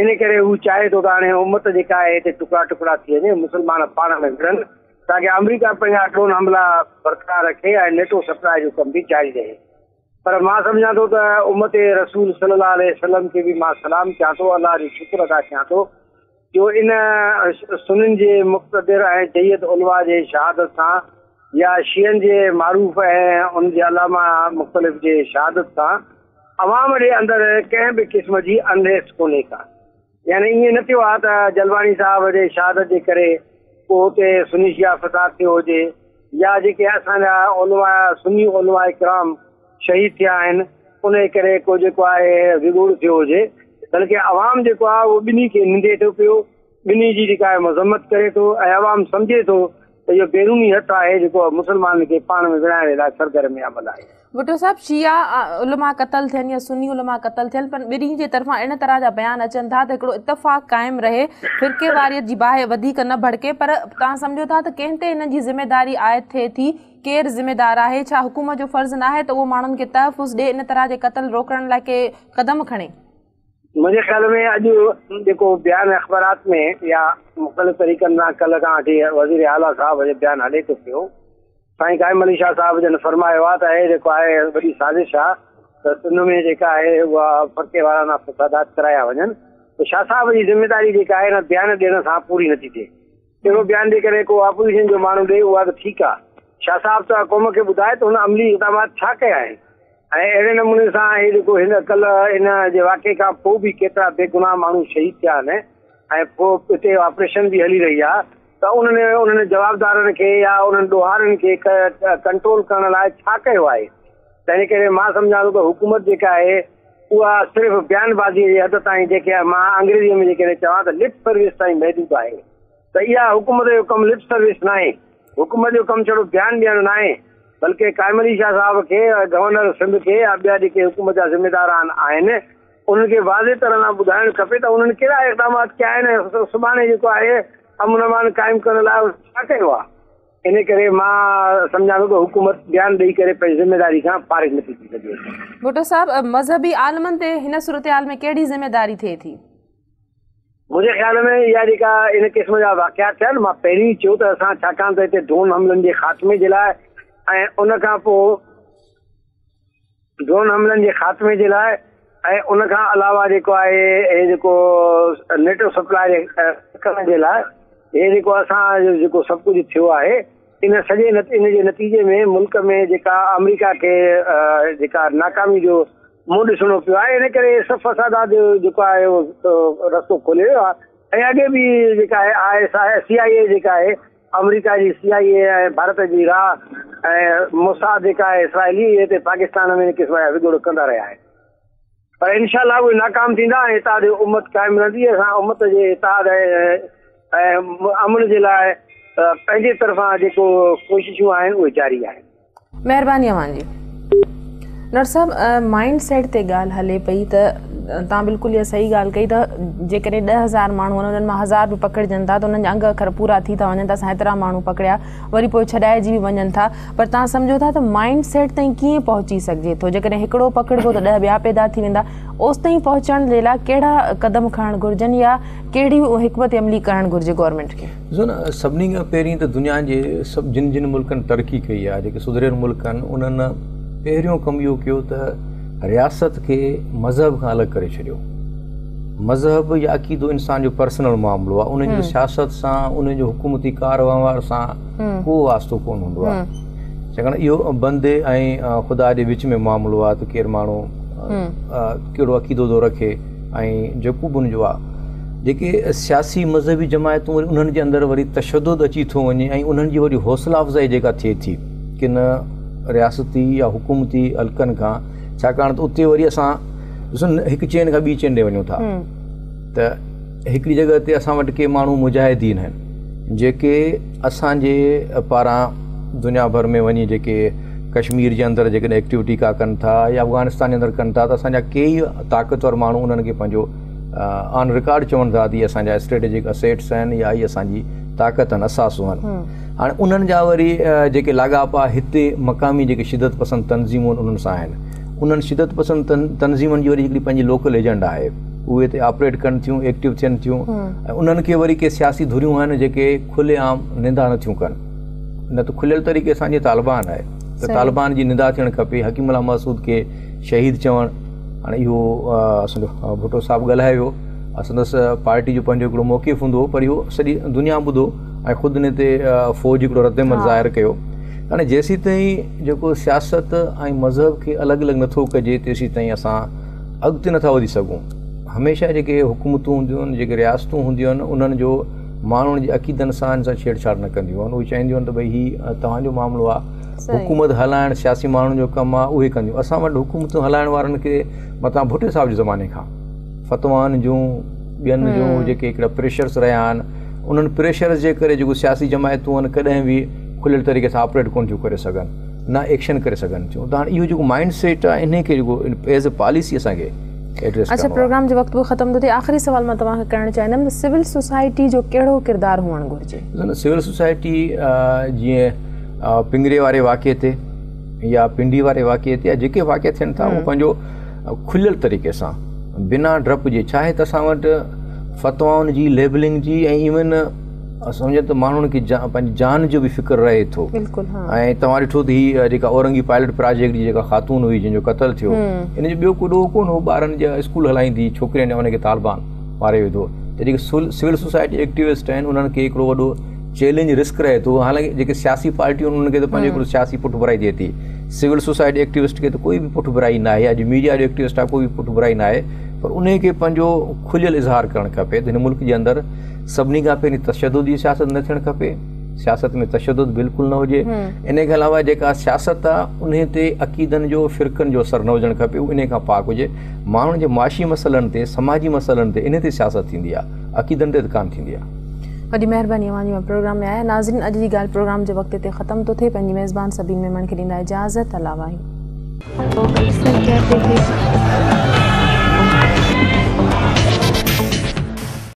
इन करे हू चाहे थो त हाणे उम्मत जेका आहे हिते टुकड़ा टुकड़ा थी वञे, मुस्लमान पाण में विढ़नि, ताकी अमेरिका पंहिंजा ड्रोन हमला बरक़रार रखे ऐं नेटो सप्लाई जो कमु बि जारी रहे। पर मां सम्झां थो त उम्मत रसूल सल्लल्लाहु अलैहि वसल्लम खे बि मां सलाम कयां थो, अलाह जो शुक्र अदा कयां थो जो इन सुन्नियुनि जे मुक़्तदिर ऐं जयद उलमा जे शहादत सां या शियनि जे मारूफ़ ऐं उनजे अलामा मुख़्तलिफ़ जे शहादत सां अवाम जे अंदरि कंहिं बि क़िस्म जी अनरेस्ट कोन्हे का। यानी ईअं न थियो आहे त जलवानी साहब जे शहादत जे करे को हुते सुन्नी शिया फ़साद थियो हुजे या जेके असांजा उलमा सुन्नी उलमा इकराम शहीद थिया आहिनि उन करे को जेको आहे विगुड़ थियो हुजे, बल्कि अवाम जेको आहे उहो ॿिन्ही खे निंदे थो पियो, ॿिन्ही जी जेका आहे मज़म्मत करे थो ऐं अवाम सम्झे थो त इहो बैरूनी हथु आहे जेको मुस्लमान खे पाण में विढ़ाइण लाइ सरगर्म अमल आहे। भुट्टो साहब, शिया उलमा क़तल थियनि या सुन्नी उलमा क़तल थियनि, पर ॿिन्ही जे तरफ़ां इन तरह जा बयान अचनि था त हिकिड़ो इतफ़ाक़ क़ाइमु रहे, फ़िरके वारियत जी बाहि वधीक न भड़के, पर तव्हां सम्झो था त कंहिं ते हिन जी ज़िमेदारी आयत थिए थी? केरु ज़िमेदार आहे? छा हुकूमत जो फ़र्ज़ु न आहे त उहो माण्हुनि खे तहफ़ुज़ ॾे, इन तरह जे क़तल रोकण लाइ के क़दम खणे? मुंहिंजे ख़्याल में अॼु जेको बयान अख़बारात में या मुख़्तलिफ़ तरीक़नि सां कल्ह खां वठी वज़ीर आला साहब जो बयानु हले थो पियो, साईं काइम अली शाह साहब जन फरमायो आहे त हे जेको आहे वॾी साज़िश आहे त सिंध में जेका आहे उहा फ़िरके वारा फ़सादात कराया वञनि, त शाह साहब जी ज़िमेदारी जेका आहे न बयान ॾियण सां पूरी नथी थिए। कहिड़ो बयान ॾेई करे को अपोज़िशन जो माण्हू ॾे उहा त ठीकु आहे, शाह साहब त क़ौम खे ॿुधाए त हुन अमली इक़दामात छा कया आहिनि ऐं अहिड़े नमूने सां हे जेको हिन कल्ह इन जे वाक़े खां पोइ बि केतिरा बेगुनाह माण्हू शहीद थिया आहिनि ऐं पोइ हिते ऑपरेशन बि हली रही आहे, त उन्हनि जवाबदारनि खे या उन्हनि ॾोहारनि खे कंट्रोल करण लाइ छा कयो आहे? त इन करे मां सम्झां थो त हुकूमत जेका आहे उहा सिर्फ़ु बयानबाज़ी जे हद ताईं, जेके मां अंग्रेज़ीअ में जेकॾहिं चवां त लिप सर्विस ताईं महदूद आहे, त इहा हुकूमत जो कमु लिप सर्विस न आहे। हुकूमत जो कमु छड़ो बयानु ॾियणु न आहे, बल्कि काइम अली शाह साहब खे गवर्नर सिंध खे या ॿिया जेके हुकूमत जा ज़िम्मेदार आहिनि उन्हनि खे वाज़े तरह सां ॿुधाइणु खपे त उन्हनि कहिड़ा इक़दामात कया आहिनि, सुभाणे जेको आहे अमन अमान क़ाइमु करण लाइ छा कयो आहे। इन करे मां सम्झां थो त हुकूमत बयानु ॾेई करे पंहिंजी ज़िम्मेदारी खां फारिग नथी थी सघे। भुट्टो साहब, मज़हबी आलमनि ते हिन सूरत हाल में कहिड़ी ज़िम्मेदारी थिए थी? मुंहिंजे ख़्याल में इहा जेका इन क़िस्म जा वाक़िया थिया आहिनि, मां पहिरीं चयो त असां छाकाणि त हिते ड्रोन हमलनि जे ख़ात्मे जे लाइ ऐं उन खां पोइ ड्रोन हमलनि जे ख़ात्मे जे लाइ ऐं उन खां अलावा जेको आहे हे जेको नेटो सप्लाई करण जे लाइ हे जेको असां जेको सभु कुझु थियो आहे, इन सॼे इन जे नतीजे में मुल्क में जेका अमेरिका खे जेका नाकामी जो मुंहुं ॾिसणो पियो आहे, इन करे सभु फ़सादात जो जेको आहे रस्तो खोले वियो आहे ऐं अॻे बि जेका आहे CIA जेका आहे अमेरिका जी CIA ऐं भारत जी राह ऐं मोसाद जेका आहे इसराइली हिते पाकिस्तान में इन क़िस्म जा विगुड़ कंदा रहिया आहिनि, पर इनशाअल्लाह उहे नाकाम थींदा ऐं इताद उम्मत क़ाइमु रहंदी। असां उम्मत जे इताद ऐं अमन जे लाइ पंहिंजे तरफ़ां जेको कोशिशूं आहिनि उहे जारी आहिनि। महिरबानी अवांजी। डॉक्टर साहब, माइंड सेट ते ॻाल्हि हले पई त तव्हां बिल्कुलु इहा सही ॻाल्हि कई त जेकॾहिं 10,000 माण्हू आहिनि उन्हनि मां 1000 बि पकड़जनि था त उन्हनि जा अंग अखर पूरा थी था वञनि त असां हेतिरा माण्हू पकड़िया वरी पोइ छॾाइजी बि वञनि था, पर तव्हां सम्झो था त माइंड सेट ताईं कीअं पहुची सघिजे थो? जेकॾहिं हिकिड़ो पकड़िबो त 10 ॿिया पैदा थी वेंदा। ओसि ताईं पहुचण जे लाइ कहिड़ा क़दम खणणु घुरिजनि या कहिड़ी हिकमत अमली करणु घुरिजे गवर्नमेंट खे? ॾिसो न, सभिनी खां पहिरीं त दुनिया जे सभु जिन मुल्कनि तरक़ी कई आहे, जेके सुधरियल मुल्क आहिनि, उन्हनि पहिरियों कमु इहो कयो त रियासत खे मज़हब खां अलॻि करे छॾियो। मज़हब या अक़ीदो इंसान जो पर्सनल मामिलो आहे, उनजो सियासत सां, उनजो हुकूमती कारवार सां को वास्तो कोन हूंदो आहे। छाकाणि इहो बंदे ऐं ख़ुदा जे विच में मामिलो आहे त केरु माण्हू कहिड़ो अक़ीदो थो रखे ऐं जेको बि उनजो आहे। जेके सियासी मज़हबी जमायतूं वरी उन्हनि जे अंदरि वरी तशद्दुद अची थो वञे ऐं उन्हनि जी वरी हौसला अफ़ज़ाई जेका थिए थी किन रियासती या हुकूमती हल्कनि खां, छाकाणि त उते वरी असां ॾिसो हिकु चेन खां ॿी चेन ॾे वञूं था त हिकिड़ी जॻह ते असां वटि के माण्हू मुजाहिदीन आहिनि जेके असांजे पारां दुनिया भर में वञी जेके कश्मीर जे अंदरि जेकॾहिं एक्टिविटी का कनि था या अफ़गानिस्तान जे अंदरि कनि था त असांजा कई ताक़तवर माण्हू उन्हनि खे पंहिंजो ऑन रिकॉर्ड चवनि था त इहे असांजा स्ट्रेटेजिक असेट्स आहिनि या इहे असांजी ताक़त आहिनि, असासूं आहिनि। हाणे उन्हनि जा वरी जेके लाॻापा हिते मक़ामी जेके शिदत पसंदि तनज़ीमूं आहिनि उन्हनि सां आहिनि। उन्हनि शिदत पसंदि तनज़ीमनि जी वरी हिकिड़ी पंहिंजी लोकल एजेंट आहे, उहे हिते ऑपरेट कनि थियूं, एक्टिव थियनि थियूं ऐं उन्हनि खे वरी के सियासी धुरियूं आहिनि जेके खुले आम निंदा नथियूं कनि। न त खुलियल तरीक़े सां जीअं तालिबान आहे त तालिबान जी निंदा थियणु खपे, हकीमुल्लाह महसूद खे शहीद चवणु। हाणे इहो असांजो भुट्टो साहिबु ॻाल्हाए वियो, संदसि पार्टी जो पंहिंजो हिकिड़ो मौक़िफ़ हूंदो हो, पर इहो सॼी दुनिया ॿुधो ऐं ख़ुदि इन ते फ़ौज हिकिड़ो रद्दमल ज़ाहिर कयो। हाणे जेसीं ताईं जेको सियासत ऐं मज़हब खे अलॻि अलॻि नथो कजे तेसीं ताईं असां अॻिते नथा वधी सघूं। हमेशह जेके हुकूमतूं हूंदियूं आहिनि, जेके रियासतूं हूंदियूं आहिनि, उन्हनि जो माण्हुनि जे अक़ीदनि सां हिन सां छेड़छाड़ न कंदियूं आहिनि। उहे चवंदियूं आहिनि त भई हीउ तव्हांजो मामिलो आहे, हुकूमत हलाइणु सियासी माण्हुनि जो कमु आहे, उहे कंदियूं। असां वटि हुकूमतूं हलाइण वारनि खे मथां भुट्टे साहिब जे ज़माने खां फ़तवान जूं ॿियनि जूं जेके हिकिड़ा प्रेशर्स रहिया आहिनि, उन्हनि प्रेशर्स जे करे जेको सियासी जमायतूं आहिनि कॾहिं बि खुलियल तरीक़े सां ऑपरेट कोन थियूं करे सघनि, न एक्शन करे सघनि थियूं। त हाणे इहो जेको माइंड सेट आहे इन खे जेको एज़ अ पॉलिसी असांखे एड्रेस। अच्छा, प्रोग्राम जो वक़्तु बि ख़तम थो थिए, आख़िरी सवाल मां तव्हांखे करणु चाहींदमि त सिविल सोसाइटी जो कहिड़ो किरदारु हुअणु घुरिजे? सिविल सोसाइटी जीअं पिंगरे वारे वाक़े ते या पिंडी वारे वाक़े ते या जेके वाक़े थियनि था उहो पंहिंजो खुलियल तरीक़े सां बिना डप जे, चाहे त असां वटि फ़तवाउनि जी लेबलिंग जी ऐं इवन सम्झो त माण्हुनि खे पंहिंजी जान जो बि फ़िक्र रहे थो। ऐं तव्हां ॾिठो त हीअ जेका औरंगी पायलट प्रोजेक्ट जी जेका ख़ातून हुई जंहिंजो क़तल थियो, इन जो ॿियो कुॾो कोन हो, ॿारनि जा स्कूल हलाईंदी, छोकिरियुनि जा उनखे तालिबान मारे विधो। त जेके सिविल सोसाइटी एक्टिविस्ट आहिनि उन्हनि खे हिकिड़ो वॾो चैलेंज रिस्क रहे थो। हालांकि जेके सियासी पार्टियूं आहिनि उन्हनि खे त पंहिंजो हिकिड़ो सियासी पुठ भराई थिए थी, सिविल सोसाइटी एक्टिविस्ट खे त कोई बि पुठ भराई न आहे, अॼु मीडिया जो एक्टिविस्ट आहे कोई बि पुठ भराई न आहे, पर उन खे पंहिंजो खुलियल इज़हार करणु खपे त हिन मुल्क जे अंदरि सभिनी खां पहिरीं तशद्दुद जी सियासत न थियणु खपे, सियासत में तशद्दुद बिल्कुलु न हुजे। इन खां अलावा जेका सियासत आहे उन ते अक़ीदनि जो फ़िरक़नि जो असरु न हुजणु खपे, उहो इन खां पाक हुजे। माण्हुनि जे माशी मसइलनि ते, समाजी मसइलनि ते इन ते सियासत थींदी आहे, अक़ीदनि ते त कान थींदी आहे। वॾी महिरबानी अवांजी मां प्रोग्राम में आया। नाज़रीन, अॼु जी ॻाल्हि प्रोग्राम जे वक़्त ते ख़तम थो थिए। पंहिंजी मेज़बान सभीन मेमण खे ॾींदा इजाज़त। अलावा